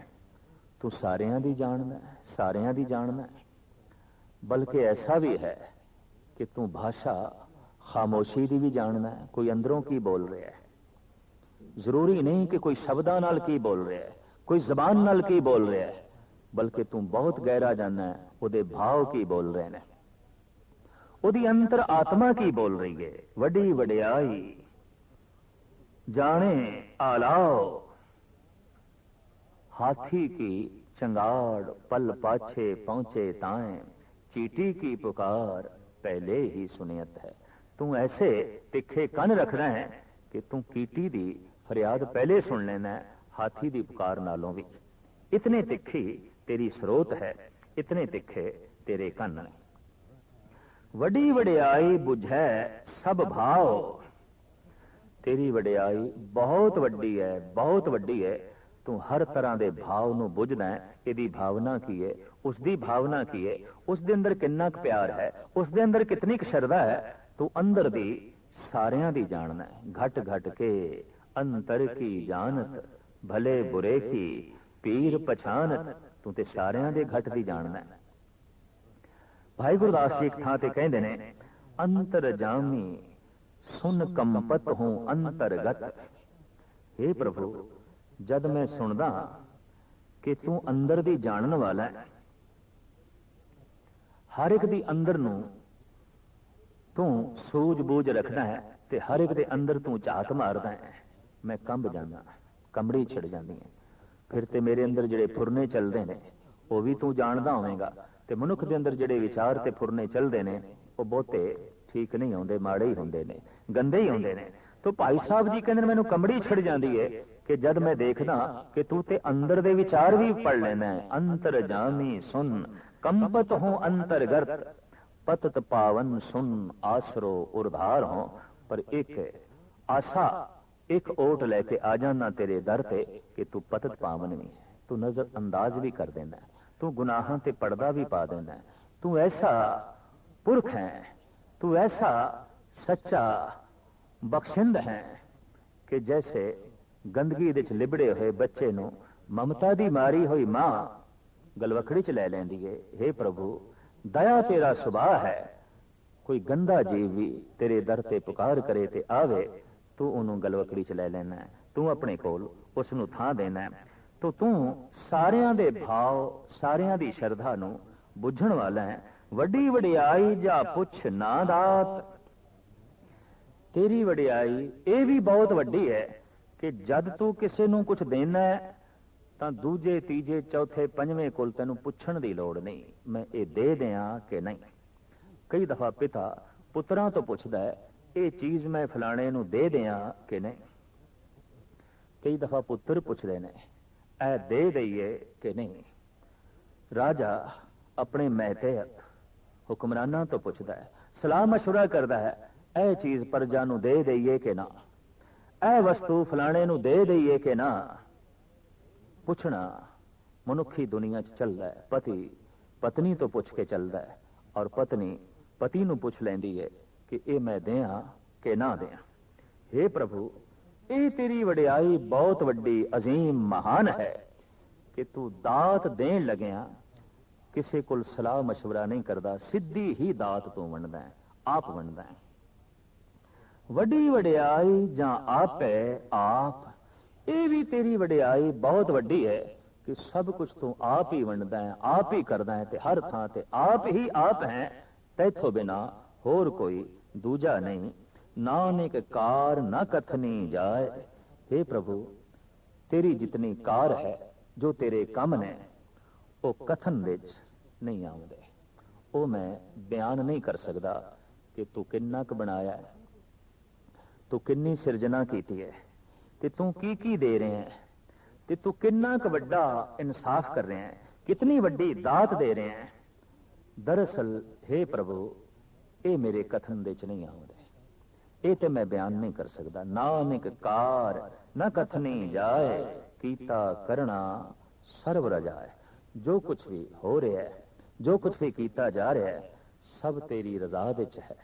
तू सारियां दी जानना है, सारियां दी जानना है। बल्कि ऐसा भी है कि तू भाषा खामोशी दी भी जानना है, कोई अंदरों की बोल रहा है। जरूरी नहीं कि कोई शब्दां नाल की बोल रहा है, कोई जबान नाल की बोल रहा है, बल्कि तू बहुत गहरा जानना है उहदे भाव की बोल रहे ने, उहदी अंतर आत्मा की बोल रही है। वडी वडियाई जाने आलाओ, हाथी की चंगाड़ पल पाछे पहुंचे ताएं, चीटी की पुकार पहले ही सुनियत है। तू ऐसे तिखे कन रखना है कि तू कीटी दी फरियाद पहले सुन लेना है, हाथी दी पुकार नालों भी। इतने तिखी तेरी स्रोत है, इतने तिखे तेरे कन। वडी वडियाई बुझै सब भाव, तेरी वडियाई बहुत वड्डी है, बहुत वड्डी है। तू हर तरह के भाव नूं बुझदा है। इहदी भावना की है, उसकी भावना की है, उसके अंदर कितना प्यार है, उसके अंदर कितनी श्रद्धा है, तू अंदर दी सारियां दी जानना है। घट घट के अंतर की जानत, भले बुरे की पीर पछानत। तू ते सारियां दे घट दी जानना है। भाई गुरदास जी एक थां ते कहंदे ने, अंतर जामी सुन कंपत हूं अंतरगत। हे प्रभु, जद मैं सुनदा कि तू अंदर दी जानन वाला है, हर एक दी अंदर नूं तू सूझ-बूझ रखना है, ते हर एक दे अंदर तू झात मारदा है। मैं कंब जाना, कंबड़ी छिड़ जांदी है। फिर ते मेरे अंदर जिहड़े फुरने चलदे ने वो भी तू जानदा होवेगा, ते मनुख दे अंदर जिहड़े विचार ते फुरने चलदे ने वो बहुते ठीक नहीं आउंदे, माड़े ही हुंदे ने, गंदे ही हुंदे ने। तो भाई साहब जी कहंदे मैनू कंबड़ी छिड़ जांदी है कि जद मैं देखदा कि तू ते अंदर दे विचार भी पढ़ लेना है। अंतर जामी सुन कंपत हूं अंतरगत, पतत पावन सुन आसरो उर्धार हो। पर एक आशा, एक ओट लेके आ जाना तेरे दर पे कि तू पतत पावन भी है, तू नजर अंदाज भी कर देना है, तू गुनाहां ते पर्दा भी पा देना है। तू ऐसा पुरख है, तू ऐसा सच्चा बख्शिंद है कि जैसे गंदगी दे च लिबड़े हुए बच्चे नूं ममता दी मारी हुई मां गलवखड़ी च लै लैंदी है। हे प्रभु, दया तेरा सुभाव है। कोई गंदा जीव भी तेरे दर ते पुकार करे ते आवे, तू उन्होंने गलवकड़ी च लै लेना है, तू अपने कोल उसनूं थां देना है। तो तू सारियां दे भाव, सारियां दी श्रद्धा नूं बुझण वाला है। वड्डी वडियाई जा पुछ ना दात, तेरी वडियाई ये भी बहुत वड्डी है कि जद तू किसी नूं कुछ देना है तां दूजे तीजे चौथे पंजवें कोल तैनूं पुछण दी लोड़ नहीं, मैं ये दे दियां कि नहीं। कई दफा पिता पुत्रां तो पुछदा है, ये चीज मैं फलाणे नूं दे दियां कि नहीं। कई दफा पुत्र पुछदे ने, ऐ दे दईए कि नहीं। राजा अपने महतेहत हुक्मराना तो पुछदा है, सलाह मशवरा करदा है, ऐ चीज प्रजा नूं दे दईए कि ना, ऐ वस्तु फलाणे नूं दे दईए कि ना। पुछना मनुखी दुनिया च चलदा है। पति पत्नी तो पुछ के चलदा है और पत्नी पति नूं पुछ लैंदी है कि ये मैं दें कि ना दें। हे प्रभु, ਇਹ ਤੇਰੀ ਵਡਿਆਈ ਬਹੁਤ ਵੱਡੀ ਅਜ਼ੀਮ ਮਹਾਨ ਹੈ ਕਿ ਤੂੰ ਦਾਤ ਦੇਣ ਲੱਗਿਆ ਕਿਸੇ ਕੋਲ ਸਲਾਹ ਮਸ਼ਵਰਾ ਨਹੀਂ ਕਰਦਾ, ਸਿੱਧੀ ਹੀ ਦਾਤ ਤੂੰ ਵੰਡਦਾ ਹੈ, ਆਪ ਵੰਡਦਾ ਹੈ। ਵੱਡੀ ਵਡਿਆਈ ਜਾਂ ਆਪੇ ਆਪ, ਇਹ ਵੀ ਤੇਰੀ ਵਡਿਆਈ ਬਹੁਤ ਵੱਡੀ ਹੈ ਕਿ ਸਭ ਕੁਝ ਤੂੰ ਆਪ ਹੀ ਵੰਡਦਾ ਹੈ, ਆਪ ਹੀ ਕਰਦਾ ਹੈ, ਤੇ ਹਰ ਥਾਂ ਤੇ ਆਪ ਹੀ ਆਪ ਹੈ, ਤੈਥੋਂ ਬਿਨਾ ਹੋਰ ਕੋਈ ਦੂਜਾ ਨਹੀਂ। ਨਾਨਕ ਕਾਰ ਨਾ ਕਥਨੀ ਜਾਏ। हे ਪ੍ਰਭੂ, ਤੇਰੀ ਜਿਤਨੀ ਕਾਰ ਹੈ, ਜੋ ਤੇਰੇ ਕੰਮ ਨੇ, ਉਹ ਕਥਨ ਵਿੱਚ ਨਹੀਂ ਆਉਂਦੇ, ਉਹ ਮੈਂ ਬਿਆਨ ਨਹੀਂ ਕਰ ਸਕਦਾ ਕਿ ਤੂੰ ਕਿੰਨਾ ਕੁ ਬਣਾਇਆ ਹੈ, ਤੂੰ ਕਿੰਨੀ ਸਿਰਜਣਾ ਕੀਤੀ ਹੈ, ਤੇ ਤੂੰ ਕੀ ਦੇ ਰਿਹਾ ਹੈ, ਤੇ ਤੂੰ ਕਿੰਨਾ ਕੁ ਵੱਡਾ ਇਨਸਾਫ ਕਰ ਰਿਹਾ ਹੈ, ਕਿਤਨੀ ਵੱਡੀ ਦਾਤ ਦੇ ਰਿਹਾ ਹੈ। ਦਰਅਸਲ हे ਪ੍ਰਭੂ, ਇਹ ਮੇਰੇ ਕਥਨ ਦੇ ਚ ਨਹੀਂ ਆਉਂਦੇ, ਇਹ ਤੇ ਮੈਂ ਬਿਆਨ ਨਹੀਂ ਕਰ ਸਕਦਾ। ਨਾਨਕ ਕਾਰ ਨਾ ਕਥਨੀ ਜਾਏ, ਕੀਤਾ ਕਰਣਾ ਸਰਬ ਰਜਾਏ। ਜੋ ਕੁਝ ਵੀ ਹੋ ਰਿਹਾ ਹੈ, ਜੋ ਕੁਝ ਵੀ ਕੀਤਾ ਜਾ ਰਿਹਾ ਹੈ, ਸਭ ਤੇਰੀ ਰਜ਼ਾ ਦੇ ਚ ਹੈ,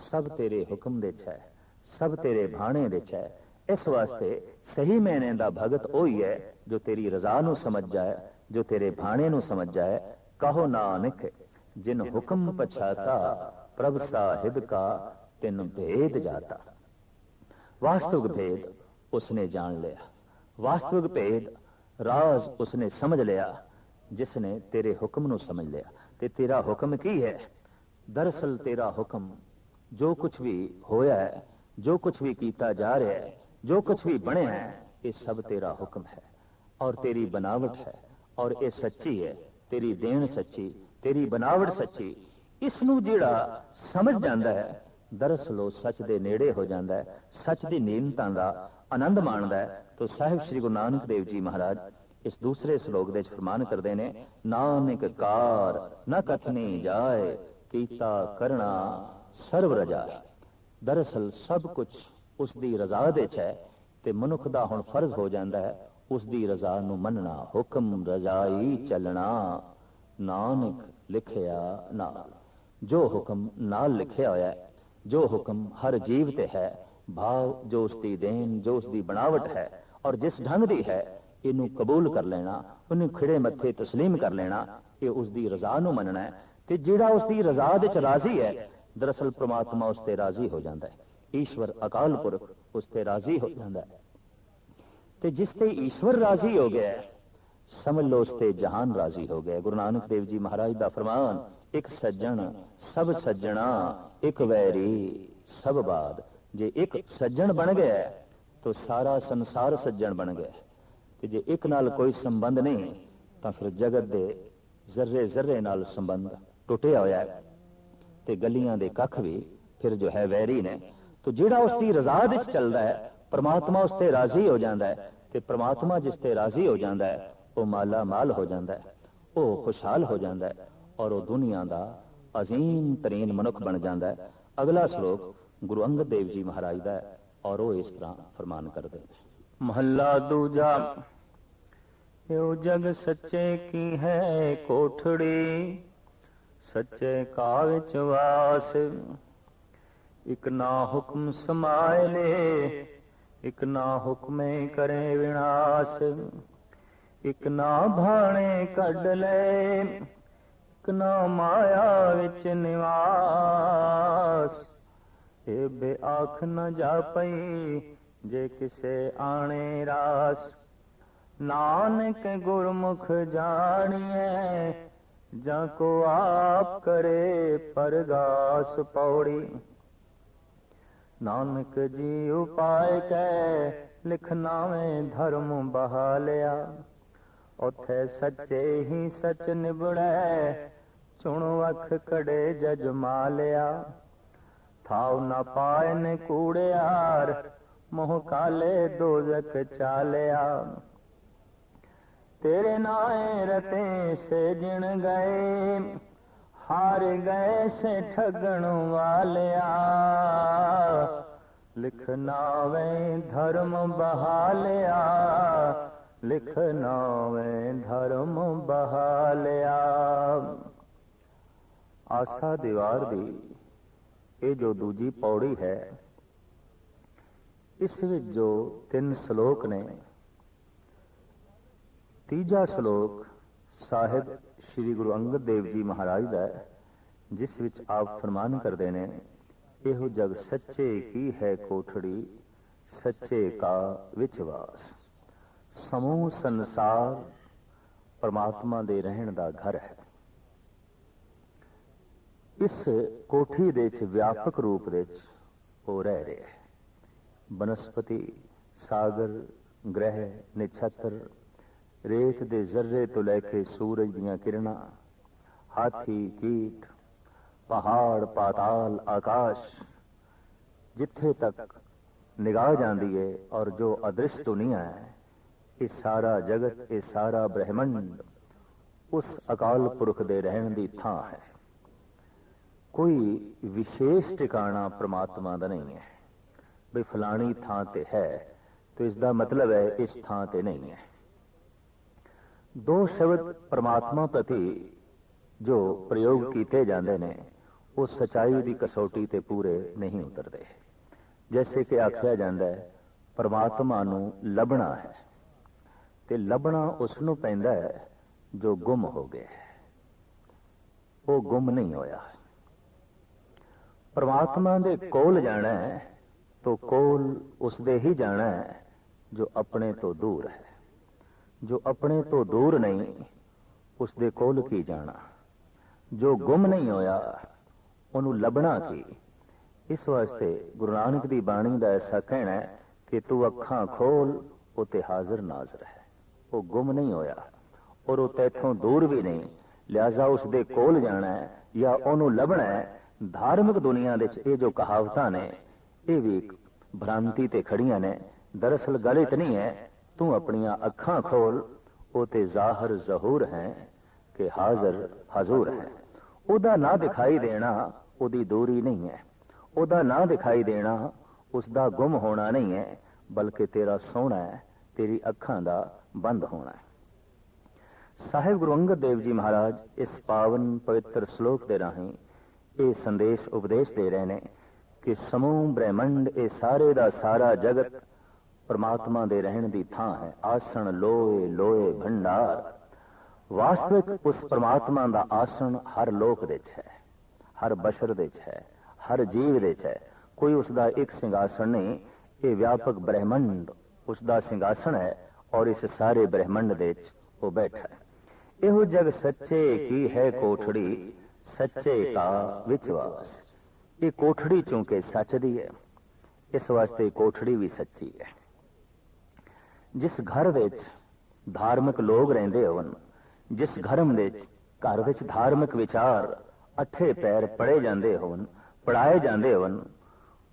ਸਭ ਤੇਰੇ ਹੁਕਮ ਦੇ ਚ ਹੈ, ਸਭ ਤੇਰੇ ਭਾਣੇ ਦੇ ਚ ਹੈ। ਇਸ ਵਾਸਤੇ ਸਹੀ ਮੈਨੇ ਦਾ ਭਗਤ ਉਹੀ ਹੈ ਜੋ ਤੇਰੀ ਰਜ਼ਾ ਨੂੰ ਸਮਝ ਜਾਏ, ਜੋ ਤੇਰੇ ਭਾਣੇ ਨੂੰ ਸਮਝ ਜਾਏ। ਕਹੋ ਨਾਨਕ ਜਿਨ ਹੁਕਮ ਪਛਾਤਾ, ਪ੍ਰਭ ਸਾਹਿਬ ਕਾ ਤਿਨ ਭੇਦ ਜਾਤਾ। ਵਾਸਤਵਿਕ ਭੇਦ ਉਸਨੇ ਜਾਣ ਲਿਆ, ਵਾਸਤਵਿਕ ਭੇਦ ਰਾਜ਼ ਉਸਨੇ ਸਮਝ ਲਿਆ, ਜਿਸਨੇ ਤੇਰੇ ਹੁਕਮ ਨੂੰ ਸਮਝ ਲਿਆ। ਤੇ ਤੇਰਾ ਹੁਕਮ ਕੀ ਹੈ? ਦਰਅਸਲ ਤੇਰਾ ਹੁਕਮ ਜੋ ਕੁਝ ਵੀ ਹੋਇਆ ਹੈ, ਜੋ ਕੁਝ ਵੀ ਕੀਤਾ ਜਾ ਰਿਹਾ ਹੈ, ਜੋ ਕੁਝ ਵੀ ਬਣਿਆ ਹੈ, ਇਹ ਸਭ ਤੇਰਾ ਹੁਕਮ ਹੈ ਔਰ ਤੇਰੀ बनावट है, और ये सच्ची है, तेरी देन सच्ची, तेरी बनावट सच्ची। इस नूं जिहड़ा समझ जांदा है, दरअसल वो सच दे नेड़े हो जांदा है, सच दी नीमतां दा आनंद माणदा है। तो साहिब श्री गुरु नानक देव जी महाराज इस दूसरे श्लोक दे फरमान करते हैं, नानक कार न कथनी जाए, कीता करना सर्व रजाए। दरअसल सब कुछ उसकी रजा दे है, ते मनुख दा हुण फर्ज हो जाता है उसकी रजा नूं मनना। हुक्म रजाई चलना, नानक लिखिया नाल। जो हुक्म नाल लिखिया होया है, जो हुक्म हर जीव ते है, भाव जो उसकी देन, जो उसकी बनावट है और जिस ढंग दी है, इनू कबूल कर लेना, उन्हें खिड़े मत्थे तस्लीम कर लेना, ये उसकी रजा नूं मनना है। ते जिहड़ा उसकी रजा दे च राजी है, दरअसल परमात्मा उसते राजी हो जाता है। ईश्वर अकाल पुरख उसते राजी हो जाता है। ते जिसते ईश्वर राजी हो गया, समझ लो उसते जहान राजी हो गया। गुरु नानक देव जी महाराज दा फरमान, एक सज्जन सब सज्जना, एक वैरी सब बाद। जे एक सज्जन बन गया तो सारा संसार सज्जन बन गया, ते जे एक नाल कोई संबंध नहीं तो फिर जगत दे जर्रे जर्रे नाल संबंध टुटिया होया है, ते गलियां दे कख भी फिर जो है वैरी ने। तो जिहड़ा उसकी रजा दे चलदा है, परमात्मा उसते राजी हो जाता है, ते परमात्मा जिसते राजी हो जाता है, वो माला माल हो जाता है, वो खुशहाल हो जाता है और वो दुनिया का अजीम तरीन मनुख बन जाता है। अगला श्लोक गुरु अंगद देव जी महाराज का है और वो इस तरह फरमान करते हैं। महला दूजा, यो जग सच्चे की है कोठड़ी, सच्चे का विच वास। इक ना हुक्म समाए ले, इक ना हुक्मे करे विनाश। इक ना भाणे कढ ले, इक ना माया विच निवास। ए बे आख न जापई, जे किसे आने रास। नानक गुरमुख जानिए, जाको आप करे परगास पौड़ी। नानक जी उपाय कै लिखना में धर्म बहा लिया। उथे सच्चे ही सच निबड़े, चुण अख कड़े जज मालिया। थाव न पाए ने कूड़ियार, मोह काले दोजक चालिया। तेरे नाए रते से जिण गए, हार गए से ठगण वालिया। लिखना वे धर्म बहालिया, लिखना वे धर्म बहालिया। आसा दीवार दी ये जो दूजी पौड़ी है, इस विच जो 3 श्लोक ने, तीजा श्लोक साहिब श्री गुरु अंगद देव जी महाराज का है, जिस विच आप फरमान करते हैं, एहो जग सच्चे की है कोठड़ी, सच्चे का विचवास। समूह संसार परमात्मा दे रहन दा घर है। इस कोठी दे च व्यापक रूप दे च हो रह रहे है। बनस्पति, सागर, ग्रह, नक्षत्र, रेत दे जर्रे तो लैके सूरज दियां किरणा, हाथी, कीट, पहाड़, पाताल, आकाश, जिथे तक निगाह जाती है और जो अदृश्य दुनिया है, ये सारा जगत, ये सारा ब्रह्मंड उस अकाल पुरख दे रहन दी थां है। कोई विशेष ठिकाना परमात्मा का नहीं है भी फलानी थां ते है तो इसका मतलब है इस थां ते नहीं है। 2 शब्द परमात्मा प्रति जो प्रयोग किए जाते हैं वो सच्चाई की कसौटी ते पूरे नहीं उतरते। जैसे कि आख्या जाता है परमात्मा नूं लभना है, ते लभना उसनूं पैंदा है जो गुम हो गया है, वो गुम नहीं होया। परमात्मा दे कोल जाना है तो कोल उसदे ही जाना है जो अपने तो दूर है। जो अपने तो दूर नहीं उसदे कोल की जाना। जो गुम नहीं होया उन्होंने लभना की। इस वास्ते गुरु नानक दी बाणी का ऐसा कहना है कि तू अखां खोल उते हाजिर नाजर है। वो गुम नहीं होया और वो तैथों दूर भी नहीं, लिहाजा उसदे कोल जाना है या उन्होंने लभना है। धार्मिक दुनिया दे ये जो कहावतां ने ये भी एक भ्रांति ते खड़ियां ने। दरअसल गल इतनी है, तू अपनियां अखां खोल उते जाहिर जहूर हैं कि हाजिर हजूर है। उदा ना दिखाई देना उदी दूरी नहीं है, उदा ना दिखाई देना उसदा गुम होना नहीं है, बल्कि तेरा सोना है, तेरी अखां दा बंद होना है। साहिब गुरु अंगद देव जी महाराज इस पावन पवित्र श्लोक दे राहीं ये संदेश उपदेश दे रहे हैं कि समूह ब्रह्मंड ये सारे दा सारा जगत परमात्मा दे रहन दी थां है। आसन लोए लोए भंडार। वास्तविक उस परमात्मा दा आसन हर लोक दे च है, हर बशर दे च है, हर जीव दे च है। कोई उसदा एक सिंहासन नहीं, ये व्यापक ब्रह्मंड उसदा सिंहासन है और इस सारे ब्रह्मंड दे च वो बैठा है। एहो जग सच्चे की है कोठड़ी, सच्चे का विश्वास। ये कोठड़ी चूंकि सच दी है, इस वास्ते कोठड़ी भी सच्ची है। जिस घर विच धार्मिक लोग रहिंदे होवन, जिस घर विच धार्मिक विचार अठे पैर पढ़े जाते होवन, पढ़ाए जाते होवन,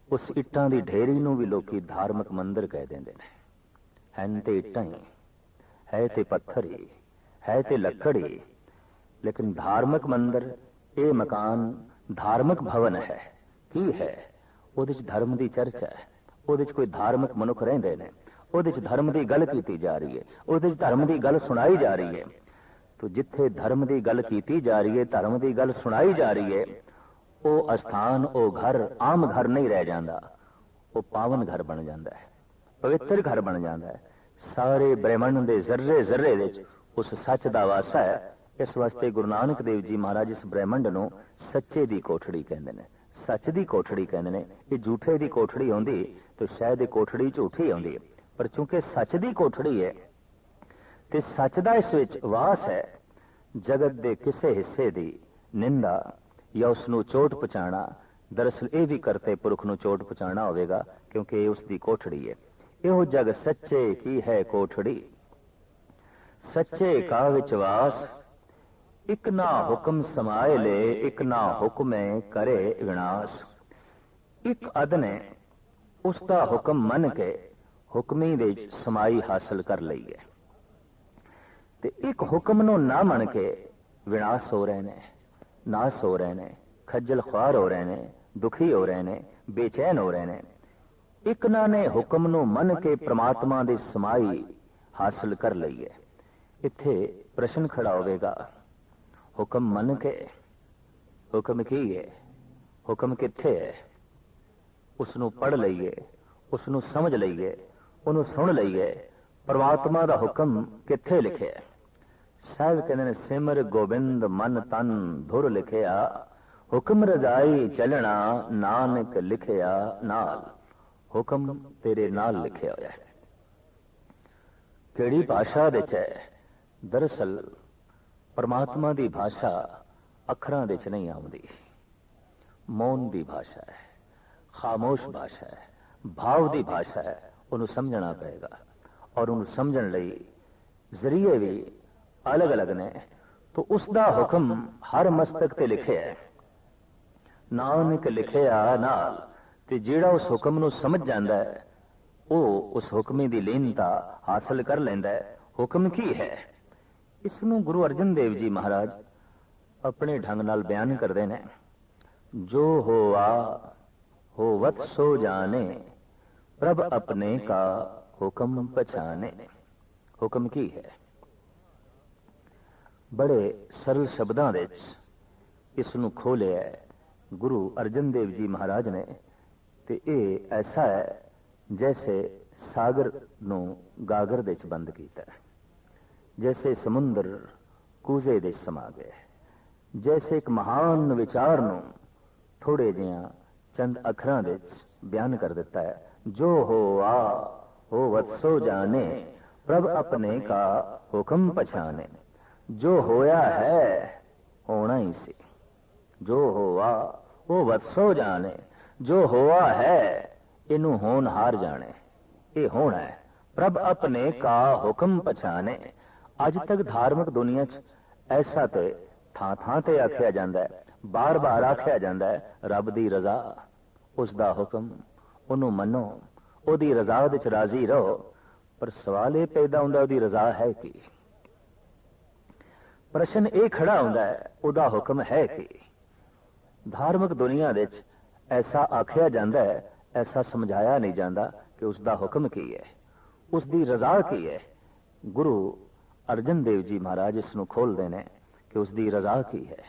उस इट्टां दी ढेरी नूं भी लोकी धार्मिक मंदिर कह देंदे ने। हैन ते इट्टां ही, है ते पत्थर ही, है ते लकड़ ही, लेकिन धार्मिक मंदिर ये मकान धार्मिक भवन है की है। उहदे च धर्म की चर्चा है, उहदे च कोई धार्मिक मनुख रहिंदे ने, उहदे च धर्म की गल की जा रही है, उहदे च धर्म की गल सुनाई जा रही है। तो जिथे धर्म की गल की जा रही है, धर्म की गल सुनाई जा रही है, वो स्थान वो घर आम घर नहीं रह जाता, वो पावन घर बन जाता है, पवित्र घर बन जाता है। सारे ब्रह्मंड के जर्रे जर्रे विच उस सच का वासा है। इस वास्ते गुरु नानक देव जी महाराज इस ब्रह्मंड नूं सच्चे दी कोठड़ी कहंदे ने, सच दी कोठड़ी कहंदे ने। ये झूठे दी कोठड़ी होंदी तो शायद ये कोठड़ी झूठी होंदी है, पर चूंकि सच दी कोठड़ी है ते सच दा इस विच वास है, जगत दे किसे हिस्से दी निंदा या उसनूं चोट पहुंचाना दरअसल ये भी करते पुरख नूं चोट पहुंचाना होवेगा, क्योंकि ये उसकी कोठड़ी है। एहो जग सच्चे की है कोठड़ी, सच्चे का विश्वास। इक ना हुक्म समाए ले, इक ना हुक्मे करे विनाश। इक अद ने उसका हुक्म मन के हुक्मी दे समाई हासिल कर ली है, ते एक हुक्म नो ना मन के विनाश हो रहे ने, नाश हो रहे ने, खज्जल ख्वार हो रहे ने, दुखी हो रहे ने, बेचैन हो रहे ने। एक ना ने हुक्म नो मन के परमात्मा दे समाई हासिल कर ली है। इत्थे प्रश्न खड़ा होवेगा, हुक्म मन के, हुक्म की है, हुक्म किथे है? उसनों पढ़ लीए, उसनूं समझ लईए, ਉਹਨੂੰ सुन लईए परमात्मा दा हुक्म किथे लिखिया है। साहिब कहते ने सिमर गोबिंद मन तन धुर लिखिया, हुक्म रजाई चलना नानक लिखिया नाल। हुक्म तेरे नाल लिखिया होया है। किहड़ी भाषा विच है? दरअसल परमात्मा दी भाषा अखरां विच नहीं आउंदी, मौन दी भाषा है, खामोश भाषा है, भाव दी भाषा है। ਉਹਨੂੰ ਸਮਝਣਾ ਪਏਗਾ और ਉਹਨੂੰ ਸਮਝਣ ਲਈ ਜ਼ਰੀਏ ਵੀ अलग अलग ने। तो उसका हुक्म हर मस्तक ते लिखे है, नानक लिखिया नाल। ते जेड़ा उस हुक्म नूं समझ जांदा है वो उस हुक्मे दी लीनता हासिल कर लैंदा है। हुक्म की है? इसनूं गुरु अर्जन देव जी महाराज अपने ढंग नाल बयान करदे ने। जो होवा होवत सो जाने, प्रभ अपने का हुक्म पछाने। हुक्म की है? बड़े सरल शब्दां विच इसनूं खोलिया गुरु अर्जन देव जी महाराज ने। ते ये ऐसा है जैसे सागर नूं गागर दे च बंद कीता, जैसे समुंदर कूजे दे समा गए, जैसे एक महान विचार नूं थोड़े जिहा चंद अखरां दे बयान कर दिता है। जो होवा होवत सो जाने, प्रभ अपने का हुक्म पछाने। जो होया है होना ही सी। जो होवा होवत सो जाने, जो होवा है इनू होन हार जाने, ये होना है। प्रभ अपने का हुक्म पछाने। अज तक धार्मिक दुनिया च ऐसा ते थां थां ते आख्या जांदा है, बार बार आख्या जांदा है, रब दी रजा, उसदा हुक्म, ਉਹਨੂੰ ਮੰਨੋ, ਉਹਦੀ रजा विच राजी रहो। पर सवाल ये पैदा होंदा ਉਹਦੀ रजा है कि? प्रश्न ये खड़ा होंदा है ਉਹਦਾ हुक्म है कि? धार्मिक दुनिया विच ऐसा आख्या जांदा है, ऐसा समझाया नहीं जाता कि उसका हुक्म की है, उसकी रजा की है। गुरु अर्जन देव जी महाराज इसनूं खोल देने कि उसकी रजा की है,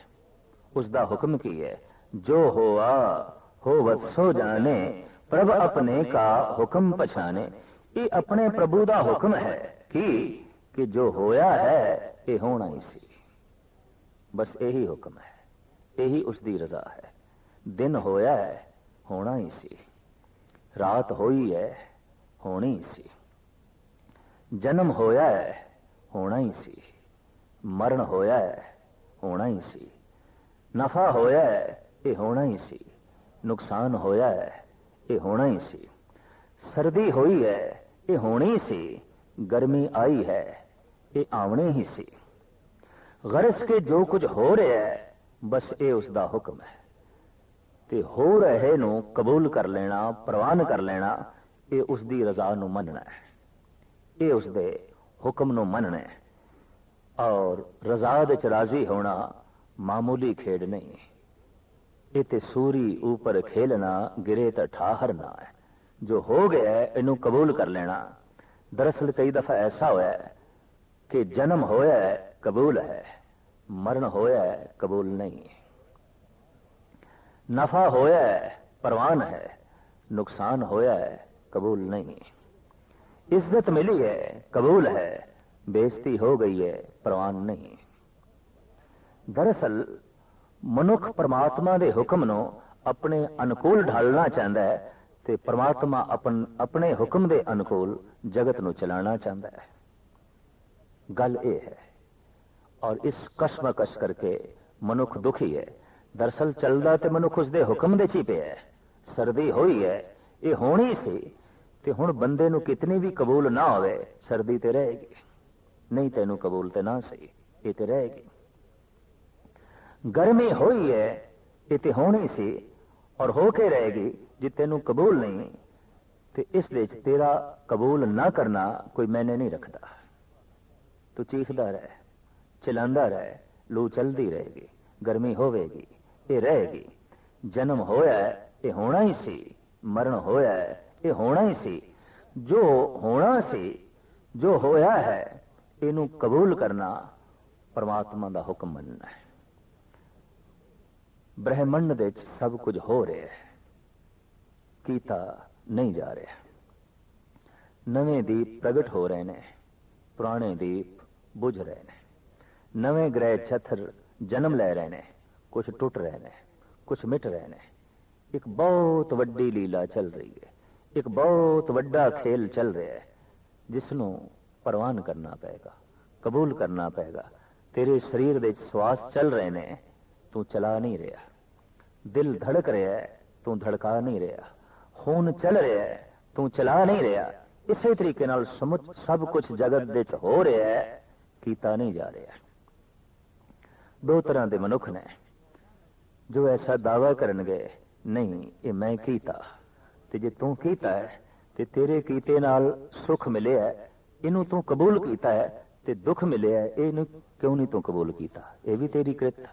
उसका हुक्म की है। जो होवा होवत सो जाने, प्रभ अपने का हुक्म पछाने। ये अपने प्रभु का हुक्म है कि जो होया है ये होना ही सी। बस यही हुक्म है, यही उसकी रजा है। दिन होया है होना ही सी, रात होई है होनी ही सी, जन्म होया है होना ही सी, मरण होया है होना ही सी, नफा होया है ये होना ही सी, नुकसान होया है ये होना ही सी, सर्दी हुई है ये होनी सी, गर्मी आई है ये आवनी ही सी। गरज के जो कुछ हो रहा है बस ये उसका हुक्म है। ते हो रहे नूं कबूल कर लेना, प्रवान कर लेना, ये उसकी रजा नूं मनना है, ये उसके हुक्म नूं मनना है। और रजा दे च राजी होना मामूली खेड नहीं। ये ते सूरी ऊपर खेलना, गिरे तो ठाहरना है। जो हो गया है इनू कबूल कर लेना। दरअसल कई दफा ऐसा होया है कि जन्म होया है कबूल है, मरण होया है कबूल नहीं है, नफा होया है परवान है, नुकसान होया है कबूल नहीं, इज्जत मिली है कबूल है, बेइज्जती हो गई है परवान नहीं। दरअसल मनुख परमात्मा दे हुक्म नो अपने अनुकूल ढालना चाहता है, ते परमात्मा अपने हुक्म दे अनुकूल जगत नो चलाना चाहता है। गल ये है। और इस कशमकश करके मनुख दुखी है। दरअसल चलदा ते मनुख उसदे हुक्म दे ची पे है। सर्दी हुई है ये होनी सी, ते हुण बंदे नू कितनी भी कबूल ना होवे सर्दी ते रहेगी, नहीं तेनू कबूल ते ना सही ये ते रहेगी। गर्मी हुई है ये ते होनी सी और होके रहेगी, जे तेनू कबूल नहीं ते इस दे च तेरा कबूल ना करना कोई मैंने नहीं रखता। तू चीखदा रहे, चिल्लांदा रहे, लू चलती रहेगी, गर्मी होवेगी ये रहेगी। जन्म होया है ये होना ही सी, मरण होया है ये होना ही सी। जो होना सी, जो होया है इनू कबूल करना परमात्मा का हुक्म मनना है। ब्रह्मंड दे सब कुछ हो रहा है, कीता नहीं जा रहा। ਨਵੇਂ ਦੀਪ ਪ੍ਰਗਟ ਹੋ ਰਹੇ ਨੇ, ਪੁਰਾਣੇ ਦੀਪ ਬੁਝ ਰਹੇ ਨੇ। ਨਵੇਂ ਗ੍ਰਹਿ ਛੱਥਰ ਜਨਮ ਲੈ ਰਹੇ ਨੇ, ਕੁਝ ਟੁੱਟ ਰਹੇ ਨੇ, ਕੁਝ ਮਿਟ ਰਹੇ ਨੇ। ਇੱਕ ਬਹੁਤ ਵੱਡੀ ਲੀਲਾ ਚੱਲ ਰਹੀ ਹੈ, ਇੱਕ ਬਹੁਤ ਵੱਡਾ ਖੇਲ ਚੱਲ ਰਿਹਾ ਹੈ, ਜਿਸ ਨੂੰ ਪ੍ਰਵਾਨ ਕਰਨਾ ਪਏਗਾ, ਕਬੂਲ ਕਰਨਾ ਪਏਗਾ। ਤੇਰੇ ਸਰੀਰ ਦੇ ਸਵਾਸ ਚੱਲ ਰਹੇ ਨੇ, ਤੂੰ ਚਲਾ ਨਹੀਂ ਰਿਹਾ। ਦਿਲ ਧੜਕ ਰਿਹਾ ਹੈ, ਤੂੰ ਧੜਕਾ ਨਹੀਂ ਰਿਹਾ। ਖੂਨ ਚੱਲ ਰਿਹਾ ਹੈ, ਤੂੰ ਚਲਾ ਨਹੀਂ ਰਿਹਾ। ਇਸੇ ਤਰੀਕੇ ਨਾਲ ਸਭ ਕੁਝ ਜਗਤ ਦੇ ਚ ਹੋ ਰਿਹਾ ਹੈ, ਕੀਤਾ ਨਹੀਂ ਜਾ ਰਿਹਾ। ਦੋ ਤਰ੍ਹਾਂ ਦੇ ਮਨੁੱਖ ਨੇ ਜੋ ਐਸਾ ਦਾਅਵਾ ਕਰਨਗੇ, ਨਹੀਂ ਇਹ ਮੈਂ ਕੀਤਾ, ਤੇ ਜੇ ਤੂੰ ਕੀਤਾ ਹੈ ਤੇ ਤੇਰੇ ਕੀਤੇ ਨਾਲ ਸੁਖ ਮਿਲਿਆ, ਇਹਨੂੰ ਤੂੰ ਕਬੂਲ ਕੀਤਾ ਹੈ, ਤੇ ਦੁੱਖ ਮਿਲਿਆ, ਇਹਨੂੰ ਕਿਉਂ ਨਹੀਂ ਤੂੰ ਕਬੂਲ ਕੀਤਾ? ਇਹ ਵੀ ਤੇਰੀ ਕਿਰਤ।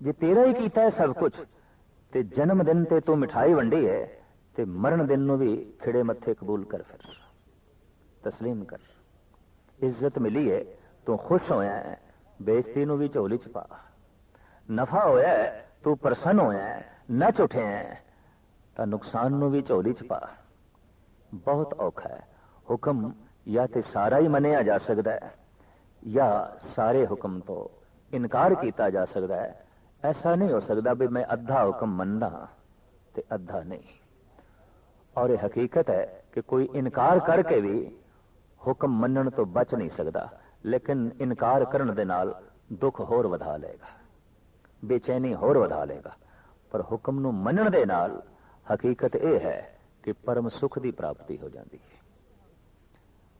ਜੇ ਤੇਰਾ ਹੀ ਕੀਤਾ ਹੈ ਸਭ ਕੁਝ, ਤੇ ਜਨਮ ਦਿਨ ਤੇ ਤੂੰ ਮਿਠਾਈ ਵੰਡੀ ਹੈ, ਤੇ ਮਰਨ ਦਿਨ ਨੂੰ ਵੀ ਖਿੜੇ ਮੱਥੇ ਕਬੂਲ ਕਰ, ਫਿਰ ਤਸਲੀਮ ਕਰ। ਇੱਜ਼ਤ ਮਿਲੀ ਹੈ, ਤੂੰ ਖੁਸ਼ ਹੋਇਆ ਹੈ, ਬੇਇੱਜ਼ਤੀ ਨੂੰ ਵੀ ਝੋਲੀ ਚ ਪਾ। ਨਫਾ ਹੋਇਆ ਹੈ, ਤੂੰ ਪ੍ਰਸੰਨ ਹੋਇਆ ਹੈ, ਨੱਚ ਉੱਠਿਆ ਹੈ, ਤਾਂ ਨੁਕਸਾਨ ਨੂੰ ਵੀ ਝੋਲੀ ਚ ਪਾ। ਬਹੁਤ ਔਖਾ ਹੈ। ਹੁਕਮ ਜਾਂ ਤੇ ਸਾਰਾ ਹੀ ਮੰਨਿਆ ਜਾ ਸਕਦਾ ਹੈ, ਜਾਂ ਸਾਰੇ ਹੁਕਮ ਤੋਂ ਇਨਕਾਰ ਕੀਤਾ ਜਾ ਸਕਦਾ ਹੈ। ਐਸਾ ਨਹੀਂ ਹੋ ਸਕਦਾ ਵੀ ਮੈਂ ਅੱਧਾ ਹੁਕਮ ਮੰਨਦਾ ਤੇ ਅੱਧਾ ਨਹੀਂ। ਔਰ ਇਹ ਹਕੀਕਤ ਹੈ ਕਿ ਕੋਈ ਇਨਕਾਰ ਕਰਕੇ ਵੀ ਹੁਕਮ ਮੰਨਣ ਤੋਂ ਬਚ ਨਹੀਂ ਸਕਦਾ, ਲੇਕਿਨ ਇਨਕਾਰ ਕਰਨ ਦੇ ਨਾਲ ਦੁੱਖ ਹੋਰ ਵਧਾ ਲਏਗਾ, ਬੇਚੈਨੀ ਹੋਰ ਵਧਾ ਲਏਗਾ। ਪਰ ਹੁਕਮ ਨੂੰ ਮੰਨਣ ਦੇ ਨਾਲ ਹਕੀਕਤ ਇਹ ਹੈ ਕਿ ਪਰਮ ਸੁਖ ਦੀ ਪ੍ਰਾਪਤੀ ਹੋ ਜਾਂਦੀ ਹੈ।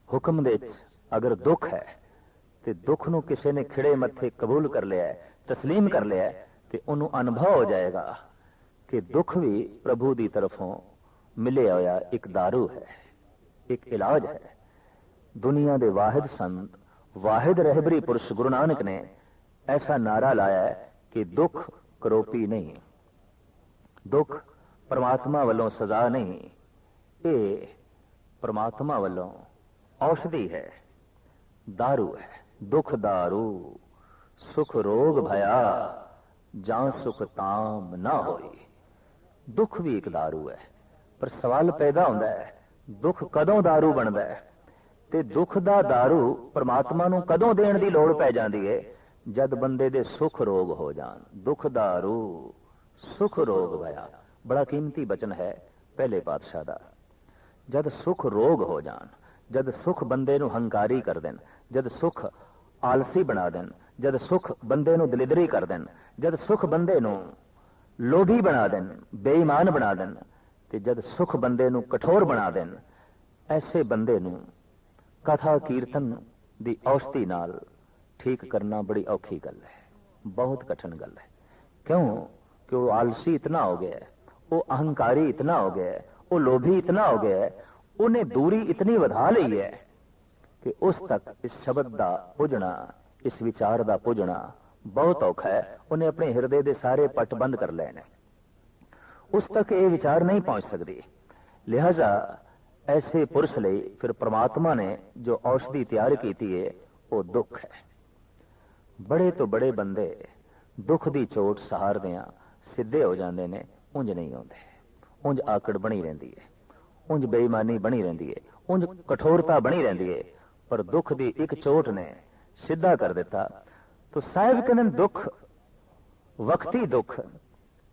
ਹੁਕਮ ਦੇ ਵਿੱਚ ਅਗਰ ਦੁੱਖ ਹੈ, ਤੇ ਦੁੱਖ ਨੂੰ ਕਿਸੇ ਨੇ ਖਿੜੇ ਮੱਥੇ ਕਬੂਲ ਕਰ ਲਿਆ, ਤਸਲੀਮ ਕਰ ਲਿਆ, ਤੇ ਉਹਨੂੰ ਅਨੁਭਵ ਹੋ ਜਾਏਗਾ ਕਿ ਦੁੱਖ ਵੀ ਪ੍ਰਭੂ ਦੀ ਤਰਫੋਂ ਮਿਲਿਆ ਹੋਇਆ ਇੱਕ ਦਾਰੂ ਹੈ, ਇੱਕ ਇਲਾਜ ਹੈ। ਦੁਨੀਆ ਦੇ ਵਾਹਿਦ ਸੰਤ, ਵਾਹਿਦ ਰਹਿਬਰੀ ਪੁਰਸ਼ ਗੁਰੂ ਨਾਨਕ ਨੇ ਐਸਾ ਨਾਰਾ ਲਾਇਆ ਹੈ ਕਿ ਦੁੱਖ ਕਰੋਪੀ ਨਹੀਂ, ਦੁੱਖ ਪਰਮਾਤਮਾ ਵੱਲੋਂ ਸਜ਼ਾ ਨਹੀਂ, ਇਹ ਪਰਮਾਤਮਾ ਵੱਲੋਂ ਔਸ਼ਧੀ ਹੈ, ਦਾਰੂ ਹੈ। ਦੁੱਖ ਦਾਰੂ ਸੁਖ ਰੋਗ ਭਇਆ, ਜਾਂ ਸੁਖ ਤਾਮ ਨਾ ਹੋਈ। ਦੁੱਖ ਵੀ ਇੱਕ ਦਾਰੂ ਹੈ, ਪਰ ਸਵਾਲ ਪੈਦਾ ਹੁੰਦਾ ਹੈ ਦੁੱਖ ਕਦੋਂ ਦਾਰੂ ਬਣਦਾ ਹੈ? ਤੇ ਦੁੱਖ ਦਾ ਦਾਰੂ ਪਰਮਾਤਮਾ ਨੂੰ ਕਦੋਂ ਦੇਣ ਦੀ ਲੋੜ ਪੈ ਜਾਂਦੀ ਹੈ? ਜਦ ਬੰਦੇ ਦੇ ਸੁਖ ਰੋਗ ਹੋ ਜਾਣ। ਦੁੱਖ ਦਾਰੂ ਸੁਖ ਰੋਗ ਭਇਆ, ਬੜਾ ਕੀਮਤੀ ਬਚਨ ਹੈ ਪਹਿਲੇ ਪਾਤਸ਼ਾਹ ਦਾ। ਜਦ ਸੁਖ ਰੋਗ ਹੋ ਜਾਣ, ਜਦ ਸੁਖ ਬੰਦੇ ਨੂੰ ਹੰਕਾਰੀ ਕਰ ਦੇਣ, ਜਦ ਸੁਖ ਆਲਸੀ ਬਣਾ ਦੇਣ, ਜਦ ਸੁਖ ਬੰਦੇ ਨੂੰ ਦਲਿਦਰੀ ਕਰ ਦੇਣ, ਜਦ ਸੁਖ ਬੰਦੇ ਨੂੰ ਲੋਭੀ ਬਣਾ ਦੇਣ, ਬੇਈਮਾਨ ਬਣਾ ਦੇਣ, ਤੇ ਜਦ ਸੁਖ ਬੰਦੇ ਨੂੰ ਕਠੋਰ ਬਣਾ ਦੇਣ, ਐਸੇ ਬੰਦੇ ਨੂੰ ਕਥਾ ਕੀਰਤਨ ਦੀ ਔਸ਼ਧੀ ਨਾਲ ਠੀਕ ਕਰਨਾ ਬੜੀ ਔਖੀ ਗੱਲ ਹੈ, ਬਹੁਤ ਕਠਿਨ ਗੱਲ ਹੈ। ਕਿਉਂ? ਕਿ ਉਹ ਆਲਸੀ ਇਤਨਾ ਹੋ ਗਿਆ ਹੈ, ਉਹ ਅਹੰਕਾਰੀ ਇਤਨਾ ਹੋ ਗਿਆ ਹੈ, ਉਹ ਲੋਭੀ ਇਤਨਾ ਹੋ ਗਿਆ ਹੈ, ਉਹਨੇ ਦੂਰੀ ਇਤਨੀ ਵਧਾ ਲਈ ਹੈ ਕਿ ਉਸ ਤੱਕ ਇਸ ਸ਼ਬਦ ਦਾ ਪੁੱਜਣਾ, ਇਸ ਵਿਚਾਰ ਦਾ ਪੁੱਜਣਾ ਬਹੁਤ ਔਖਾ ਹੈ। ਉਹਨੇ ਆਪਣੇ ਹਿਰਦੇ ਦੇ ਸਾਰੇ ਪੱਟ ਬੰਦ ਕਰ ਲਏ ਨੇ, ਉਸ ਤੱਕ ਇਹ ਵਿਚਾਰ ਨਹੀਂ ਪਹੁੰਚ ਸਕਦੀ। ਲਿਹਾਜ਼ਾ ਐਸੇ ਪੁਰਸ਼ ਲਈ ਫਿਰ ਪ੍ਰਮਾਤਮਾ ਨੇ ਜੋ ਔਸ਼ਧੀ ਤਿਆਰ ਕੀਤੀ ਹੈ ਉਹ ਦੁੱਖ ਹੈ। ਬੜੇ ਤੋਂ ਬੜੇ ਬੰਦੇ ਦੁੱਖ ਦੀ ਚੋਟ ਸਹਾਰਦਿਆਂ ਸਿੱਧੇ ਹੋ ਜਾਂਦੇ ਨੇ, ਉਂਝ ਨਹੀਂ ਆਉਂਦੇ। ਉਂਝ ਆਕੜ ਬਣੀ ਰਹਿੰਦੀ ਹੈ, ਉਂਝ ਬੇਈਮਾਨੀ ਬਣੀ ਰਹਿੰਦੀ ਹੈ, ਉਂਝ ਕਠੋਰਤਾ ਬਣੀ ਰਹਿੰਦੀ ਹੈ, ਪਰ ਦੁੱਖ ਦੀ ਇੱਕ ਚੋਟ ਨੇ ਸਿੱਧਾ ਕਰ ਦਿੱਤਾ। तो साहिब कहने दुख वक्ती दुख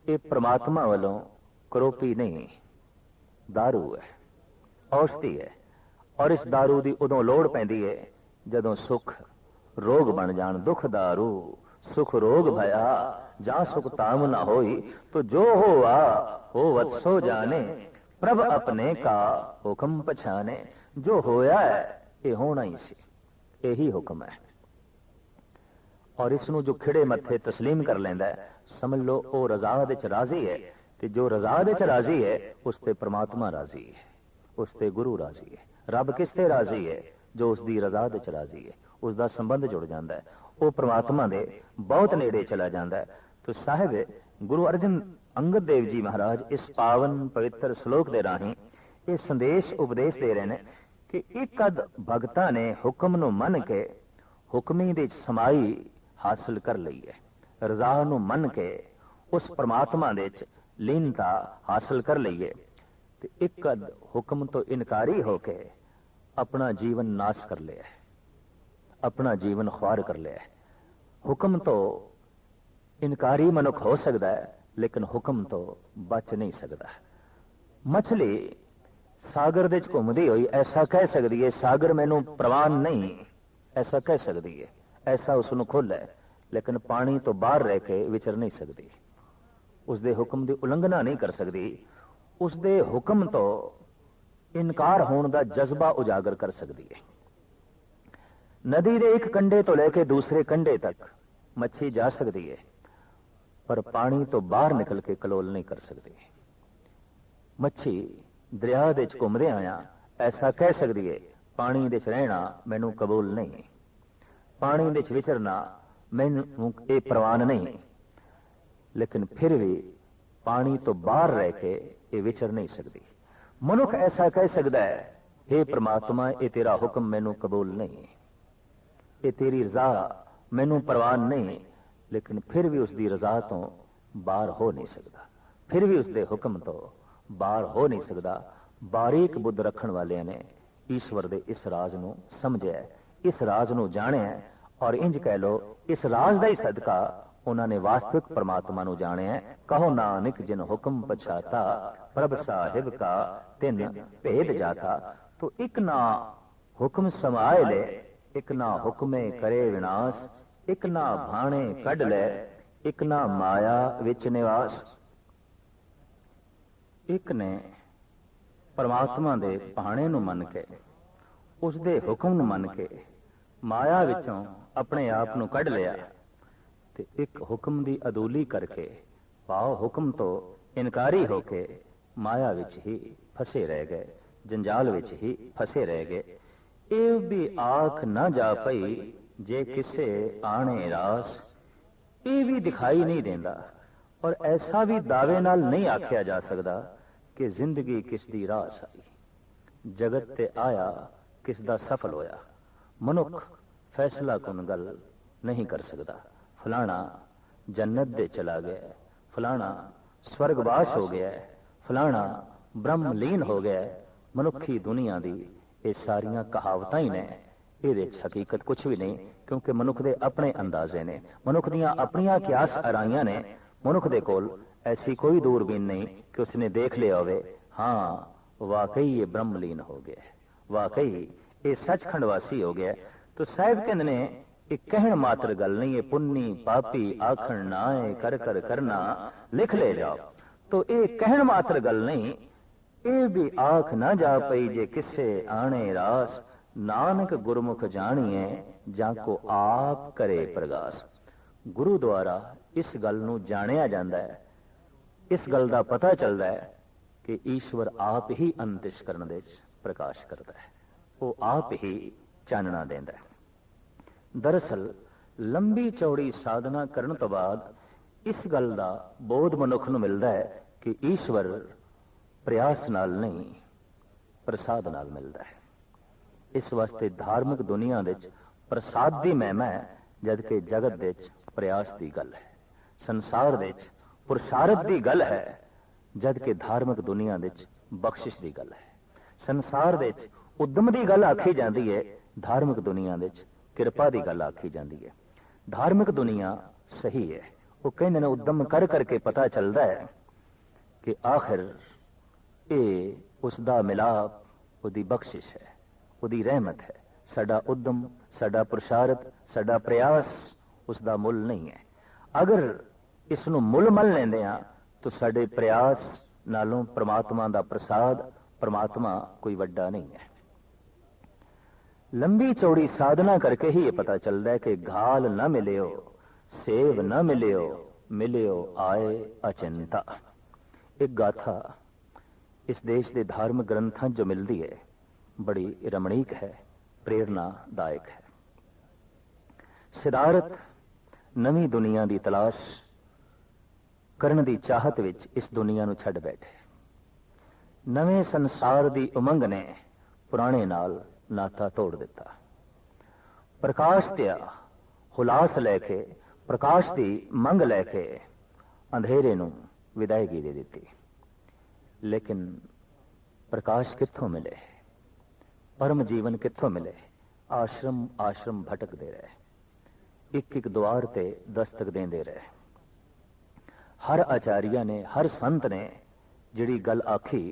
ये परमात्मा वालों करोपी नहीं, दारू है, औषधि है। और इस दारू की उदों लोड़ पैंदी है जदों सुख रोग बन जान। दुख दारू सुख रोग भया जा सुख ताम ना होई, तो जो होवा हो वत्सो जाने, प्रभ अपने का हुक्म पछाने। जो होया है ये होना ही सी, यही हुक्म है। और इसनों जो खिड़े मत्थे तस्लीम कर लेंदा है, समझ लो वो रजा दे च राजी है। ते जो रजा दे च राजी है उसते परमात्मा राजी है, उसते गुरु राजी है। रब किसते राजी है? जो उसकी रजा दे च राजी है, उसका संबंध जुड़ जाता है, वो परमात्मा दे बहुत नेड़े चला जाता है। तो साहिब गुरु अर्जन अंगद देव जी महाराज इस पावन पवित्र श्लोक के राही ये संदेश उपदेश दे रहे हैं कि एक अद भगतां ने हुक्म नूं मन के हुक्मी दे समाई हासिल कर ली है, रजा नूं मन के उस परमात्मा दे लीनता हासिल कर ली है। ਤੇ ਇੱਕ ਅੱਧ ਹੁਕਮ ਤੋਂ ਇਨਕਾਰੀ ਹੋ ਕੇ ਆਪਣਾ ਜੀਵਨ ਨਾਸ਼ ਕਰ ਲਿਆ, ਆਪਣਾ ਜੀਵਨ ਖੁਆਰ ਕਰ ਲਿਆ। ਹੁਕਮ ਤੋਂ ਇਨਕਾਰੀ ਮਨੁੱਖ ਹੋ ਸਕਦਾ ਹੈ, ਲੇਕਿਨ ਹੁਕਮ ਤੋਂ ਬਚ ਨਹੀਂ ਸਕਦਾ। ਮਛਲੀ ਸਾਗਰ ਦੇ ਵਿੱਚ ਘੁੰਮਦੀ ਹੋਈ ਐਸਾ ਕਹਿ ਸਕਦੀ ਹੈ, ਸਾਗਰ ਮੈਨੂੰ ਪ੍ਰਵਾਨ ਨਹੀਂ, ਐਸਾ ਕਹਿ ਸਕਦੀ ਹੈ, ਐਸਾ ਉਸ ਨੂੰ ਖੁੱਲ੍ਹ ਹੈ, ਲੇਕਿਨ ਪਾਣੀ ਤੋਂ ਬਾਹਰ ਰਹਿ ਕੇ ਵਿਚਰ ਨਹੀਂ ਸਕਦੀ, ਉਸਦੇ ਹੁਕਮ ਦੀ ਉਲੰਘਣਾ ਨਹੀਂ ਕਰ ਸਕਦੀ, ਉਸਦੇ ਹੁਕਮ ਤੋਂ ਇਨਕਾਰ ਹੋਣ ਦਾ ਜਜ਼ਬਾ ਉਜਾਗਰ ਕਰ ਸਕਦੀ ਹੈ। ਨਦੀ ਦੇ ਇੱਕ ਕੰਢੇ ਤੋਂ ਲੈ ਕੇ ਦੂਸਰੇ ਕੰਢੇ ਤੱਕ ਮੱਛੀ ਜਾ ਸਕਦੀ ਹੈ, ਪਰ ਪਾਣੀ ਤੋਂ ਬਾਹਰ ਨਿਕਲ ਕੇ ਕਲੋਲ ਨਹੀਂ ਕਰ ਸਕਦੀ। ਮੱਛੀ ਦਰਿਆ ਦੇ ਵਿੱਚ ਘੁੰਮਦੇ ਆਇਆ ਐਸਾ ਕਹਿ ਸਕਦੀ ਹੈ, ਪਾਣੀ ਦੇ ਵਿੱਚ ਰਹਿਣਾ ਮੈਨੂੰ ਕਬੂਲ ਨਹੀਂ, ਪਾਣੀ ਦੇ ਵਿੱਚ ਵਿਚਰਨਾ ਮੈਨੂੰ ਇਹ ਪ੍ਰਵਾਨ ਨਹੀਂ, ਲੇਕਿਨ ਫਿਰ ਵੀ ਪਾਣੀ ਤੋਂ ਬਾਹਰ ਰਹਿ ਕੇ ਇਹ ਵਿਚਰ ਨਹੀਂ ਸਕਦੀ। ਮਨੁੱਖ ਐਸਾ ਕਹਿ ਸਕਦਾ ਹੈ, हे ਪ੍ਰਮਾਤਮਾ ਇਹ ਤੇਰਾ ਹੁਕਮ ਮੈਨੂੰ ਕਬੂਲ ਨਹੀਂ, ਇਹ ਤੇਰੀ ਰਜ਼ਾ ਮੈਨੂੰ ਪ੍ਰਵਾਨ ਨਹੀਂ, ਲੇਕਿਨ ਫਿਰ ਵੀ ਉਸ ਦੀ ਰਜ਼ਾ ਤੋਂ ਬਾਹਰ ਹੋ ਨਹੀਂ ਸਕਦਾ, ਫਿਰ ਵੀ ਉਸਦੇ ਹੁਕਮ ਤੋਂ ਬਾਹਰ ਹੋ ਨਹੀਂ ਸਕਦਾ। ਬਾਰੀਕ ਬੁੱਧ ਰੱਖਣ ਵਾਲਿਆਂ ਨੇ ਈਸ਼ਵਰ ਦੇ ਇਸ ਰਾਜ ਨੂੰ ਸਮਝਿਆ, ਇਸ ਰਾਜ ਨੂੰ ਜਾਣਿਆ, ਔਰ ਇੰਜ ਕਹਿ ਲੋ ਇਸ ਰਾਜ ਦਾ ਹੀ ਸਦਕਾ ਉਹਨਾਂ ਨੇ ਵਾਸਤਵਿਕ ਪਰਮਾਤਮਾ ਨੂੰ ਜਾਣਿਆ। ਕਹੋ ਨਾਨਕ ਜਿਨ ਹੁਕਮ ਪਛਾਤਾ, ਪ੍ਰਭ ਸਾਹਿਬ ਕਾ ਤਿਨ ਭੇਦ ਜਾਤਾ। तो एक ना हुक्म समाए ले, एक ना हुक्मे करे विनाश, एक ना भाणे कढ ले, एक ना माया विच निवास। एक ने परमात्मा दे भाणे नूं मन के, उसदे हुक्म नूं मन के माया विचों अपने आप नूं कढ लिया, ते एक हुक्म दी अदूली करके भाव हुक्म तो इनकारी होके माया विच ही फसे रह गए, जंजाल विच ही फसे रह गए। ਇਹ भी आख ना जा पई जे किसे आने रास, ਇਹ भी दिखाई नहीं देंदा और ऐसा भी दावे नाल नहीं आख्या जा सकता कि जिंदगी किस दी रास आई, जगत ते आया किस दा सफल होया। मनुख फैसला कुन गल नहीं कर सकता, फलाना जन्नत दे चला गया, फलाना स्वर्गवास हो गया, फलाना ब्रह्मलीन हो गया। मनुखी दुनिया दी ये सारियां कहावतां ही ने, ये हकीकत कुछ भी नहीं, क्योंकि मनुख दे अपने अंदाजे ने, मनुख दियां अपनियां कियास आराइयां ने। मनुख दे कोल ऐसी कोई दूरबीन नहीं कि उसने देख लिया होवे हाँ वाकई ये ब्रह्मलीन हो गया, वाकई ये सचखंड वासी हो गया। तो साहिब कहंदे ने ये कहण मात्र गल नहीं, ये पुन्नी पापी आखण नाए कर कर करना लिख ले जाओ। तो ये कहण मात्र गल नहीं, ਇਹ भी आख ना जा पई जे किसे आने रास, नानक गुरमुख जानिए जाको आप करे प्रगास। गुरु द्वारा इस गल नूं जानिया जांदा है, इस गल दा पता चलदा है कि ईश्वर आप ही अंतस्करण दे प्रकाश करता है, वो आप ही चानना देंदा है। दरअसल लंबी चौड़ी साधना करन तो बाद इस गल दा बोध मनुख नूं मिलदा है कि ईश्वर प्रयास नाल नहीं प्रसाद नाल मिलता है। इस वास्ते धार्मिक दुनिया दे प्रसाद दी महिमा है, जबकि जगत दे प्रयास दी गल है। संसार दे पुरुषार्थ दी गल है, जबकि धार्मिक दुनिया दे बख्शिश दी गल है। संसार दे उद्यम दी गल आखी जाती है, धार्मिक दुनिया दे किरपा दी गल आखी जाती है। धार्मिक दुनिया सही है, वो कहते हैं उद्यम कर करके पता चलता है कि आखिर उसका मिलाप उसकी बख्शिश है, उसकी रहमत है। साडा उद्यम, साडा पुरुषार्थ, साडा प्रयास उसका मुल नहीं है। अगर इसनों मुल मल लेंदे हां तो साडे प्रयास नालों परमात्मा का प्रसाद, परमात्मा कोई वड्डा नहीं है। लंबी चौड़ी साधना करके ही ये पता चलता है कि घाल न मिलियो सेब न मिलियो, मिलियो आए अचिंता। एक गाथा इस देश के धार्मिक ग्रंथों जो मिलती है बड़ी रमणीक है, प्रेरणादायक है। सिद्धार्थ नवी दुनिया की तलाश करने की चाहत विच इस दुनिया नूं छड्ड बैठे। नवे संसार की उमंग ने पुराने नाल नाता तोड़ दिता। प्रकाश दिया हुलास लैके, प्रकाश की मंग लैके अंधेरे नूं विदायगी दे दी। लेकिन प्रकाश कित्थों मिले, परम जीवन कित्थों मिले। आश्रम आश्रम भटकते रहे, एक एक द्वार ते दस्तक देंदे रहे। हर आचार्य ने, हर संत ने जिहड़ी गल आखी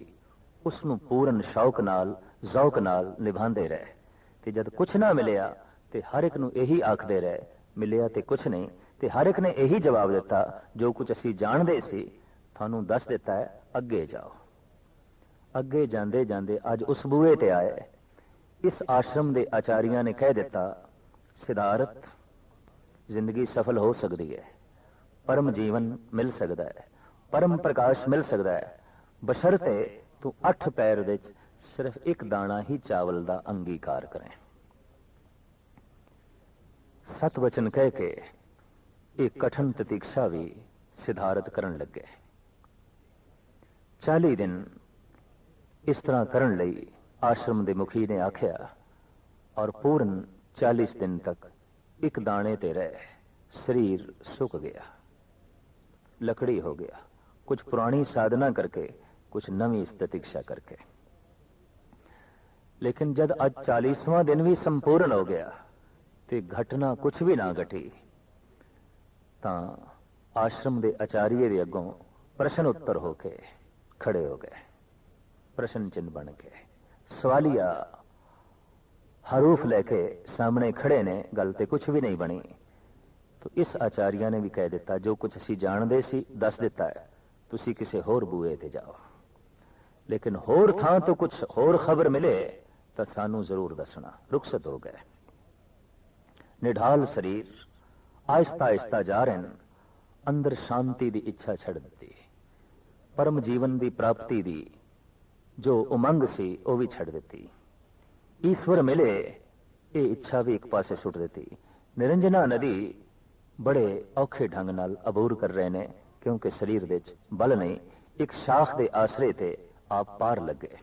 उसनूं पूर्ण शौक नाल, ਜ਼ੌਕ नाल निभांदे रहे। ते जद कुछ ना मिलिया ते हर एक नूं यही आखदे रहे, मिलिया ते कुछ नहीं। ते हर एक ने यही जवाब दिता, जो कुछ असीं जाणदे सी थानूं दस दिता है, अगे जाओ। अगे जांदे जांदे अज उस बूहे ते आए। इस आश्रम के आचार्य ने कह दिता, सिद्धार्थ जिंदगी सफल हो सकती है, परम जीवन मिल सकता है, परम प्रकाश मिल सकता है, बशर्ते तू 8 पैर विच सिर्फ एक दाना ही चावल का अंगीकार करें। सत वचन कह के एक कठिन प्रतीक्षा भी सिद्धार्थ करन लगे। 40 दिन इस तरह करन लई आश्रम के मुखी ने आख्या, और पूर्ण 40 दिन तक एक दाने ते रहे। शरीर सुक गया, लकड़ी हो गया, कुछ पुरानी साधना करके, कुछ नवी प्रतीक्षा करके। लेकिन जब आज 40वां दिन भी संपूर्ण हो गया तो घटना कुछ भी ना घटी, तां आश्रम के आचार्य के अगों प्रश्न उत्तर होके खड़े हो गए। प्रश्न चिन्ह बन के सवालिया हरूफ लेके सामने खड़े ने, गल ते कुछ भी नहीं बनी। तो इस आचार्य ने भी कह दिता, जो कुछ असीं जाणदे सी दस दिता है, तुसीं किसी होर बूए ते जाओ, लेकिन होर थां तो कुछ होर खबर मिले तो सानू जरूर दसना। रुखसत हो गए। निढाल शरीर आहिस्ता आहिस्ता जा रहे हैं। अंदर शांति की इच्छा छड़ दी, परम जीवन की प्राप्ति की जो उमंग सी वह भी छड़ दी। ईश्वर मिले ये इच्छा भी एक पासे सुट दी। निरंजना नदी बड़े औखे ढंग नाल अबूर कर रहे ने, क्योंकि शरीर दे विच बल नहीं। एक शाख के आसरे ते आप पार लगे।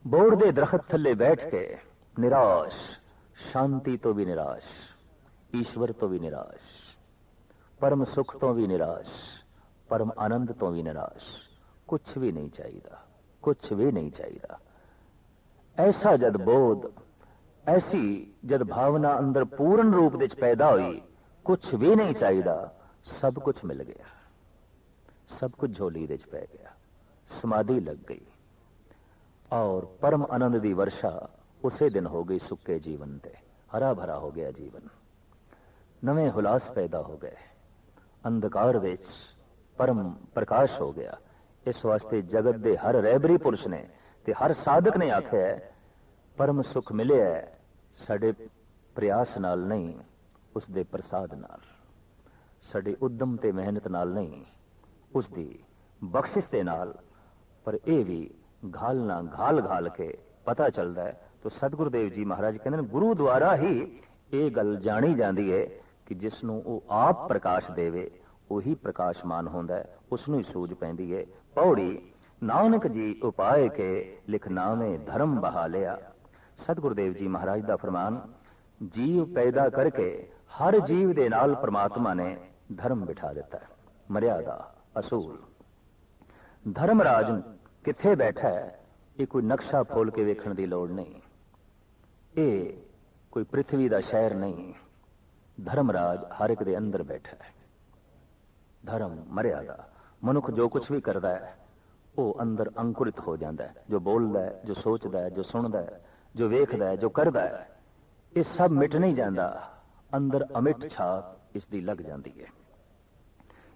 बोड़ दे दरखत थले बैठ के निराश, शांति तो भी निराश, ईश्वर तो भी निराश, परम सुख तो भी निराश, परम आनंद तो भी निराश, कुछ भी नहीं चाहिए, कुछ भी नहीं चाहिए। ऐसा जद बोध, ऐसी जद भावना अंदर पूर्ण रूप विच पैदा हुई, कुछ भी नहीं चाहिए, सब कुछ मिल गया, सब कुछ झोली विच पै गया, समाधि लग गई और परम आनंद की वर्षा उसे दिन हो गई। सुक्के जीवन ते हरा भरा हो गया जीवन, नवे हुलास पैदा हो गए, अंधकार विच परम प्रकाश हो गया। इस वास्ते जगत दे हर रहबरी पुरुष ने ते हर साधक ने आख्या है, परम सुख मिले है साडे प्रयास नाल नहीं, उसदे प्रसाद नाल, साडे उद्यम ते मेहनत नाल नहीं, उसदी बख्शिश दे नाल। पर यह भी घालना घाल घाल के पता चलता है। तो सतगुरुदेव जी महाराज कहते हैं, गुरु द्वारा ही ये गल जानी जाती है कि जिसनों वो आप प्रकाश देवे वही प्रकाशमान होंदा है, उसनों ही सूझ पैंदी है। पौड़ी नानक जी उपाय के लिख नामे धर्म बहा लिया। सतगुरुदेव जी महाराज का फरमान, जीव पैदा करके हर जीव दे नाल परमात्मा ने धर्म बिठा दिता है, मर्यादा असूल। धर्मराज किथे बैठा है ये कोई नक्शा फोल के वेखण की लोड़ नहीं, ये कोई पृथ्वी का शहर नहीं। धर्मराज हर एक दे अंदर बैठा है। धर्म मर्यादा, मनुख जो कुछ भी करता है वो अंदर अंकुरित हो जाता है। जो बोलता है, जो सोचता है, जो सुनता है, जो वेखदा है, जो करता है, ये सब मिट नहीं जाता, अंदर अमिट छाप इसकी लग जाती है।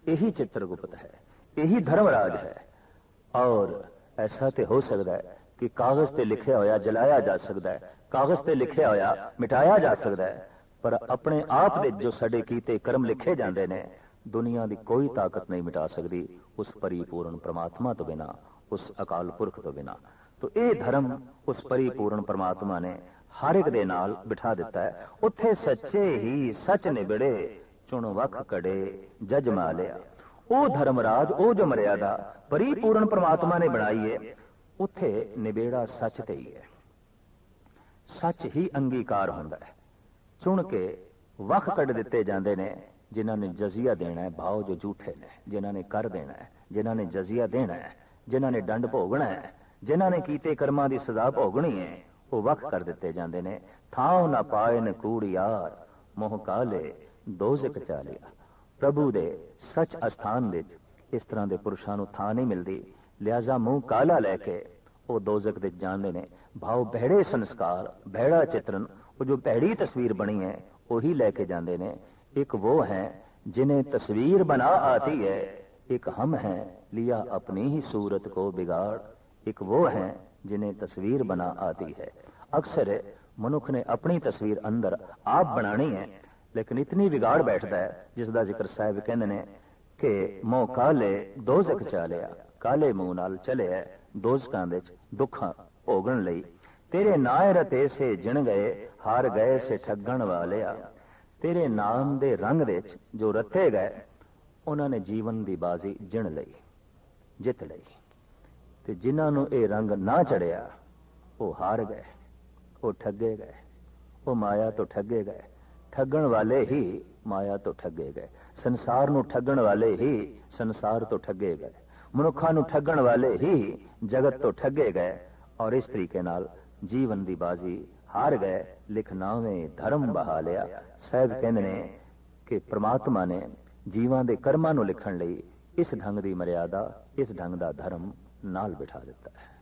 यही चित्रगुप्त है, यही धर्मराज है। और ऐसा तो हो सकता है कि कागज से लिखा होया जलाया जा सकता है, कागज से लिखा होया मिटाया जा सकता है, पर अपने आप दे जो साडे कीते कर्म लिखे जाते हैं, दुनिया की कोई ताकत नहीं मिटा सकती उस परिपूर्ण परमात्मा तो बिना, उस अकाल पुरख तो बिना। तो ये धर्म उस परिपूर्ण परमात्मा ने हर एक दे नाल बिठा दिता है। उत्थे सच्चे ही सच निबड़े, चुन वख कड़े जज मालिया। वो धर्मराज, वो जो मर्यादा परिपूर्ण परमात्मा ने बनाई है, उत्थे निबेड़ा सच ते ही है। सच ही अंगीकार होंदा है। चुन के वख कड़ दिते जाते ने जिन्होंने जजिया देना है, भाव जो झूठे ने, जिन्होंने कर देना है, जिन्होंने जजिया देना है, जिन्हां ने दंड भोगना है, जिन्हां ने कीते कर्मां दी सजा भोगनी है, वो वख कर दिते जांदे ने। थां ना पाए न कूड़ियार, मोह काले दोज़ख चालिया। प्रभु दे सच अस्थान विच इस तरह के पुरुषों को थां नहीं मिलती, लिहाजा मुंह काला लैके वो दोज़ख विच जांदे ने। भाव भैड़े संस्कार, भैड़ा चित्रण, वो जो भैड़ी तस्वीर बनी है वही लैके जाते ने। एक वो है जिन्हें तस्वीर बना आती है, एक हम हैं लिया अपनी ही सूरत को बिगाड़। एक वो है जिन्हें तस्वीर बना आती है। अक्सर मनुख ने अपनी तस्वीर अंदर आप बनानी है, लेकिन इतनी बिगाड़ बैठता है जिसका जिक्र साहब कहते हैं कि मोह काले दोज़ख चालिया, काले मुंह नाल चले है दोज़खां विच दुखां भोगण लई। तेरे नाए रते से जिण गए, हार गए से ठगण वालिया। तेरे नाम दे रंग विच जो रते गए, उन्होंने जीवन की बाजी जिण लई, जित लई। ते जिन्हां नूं ये रंग ना चढ़िया वो हार गए, वो ठगे गए, वो माया तो ठगे गए। ठगण वाले ही माया तो ठगे गए। संसार नूं ठगण वाले ही संसार तो ठगे गए। मनुखा नूं ठगण वाले ही जगत तो ठगे गए। और इस तरीके नाल जीवन की बाजी हार गए, लिख नावें धर्म बहा लिया। साहब कहते हैं कि परमात्मा ने जीवां दे कर्मां नूं लिखण लई इस ढंग की मर्यादा, इस ढंग का धर्म नाल बिठा दिता है।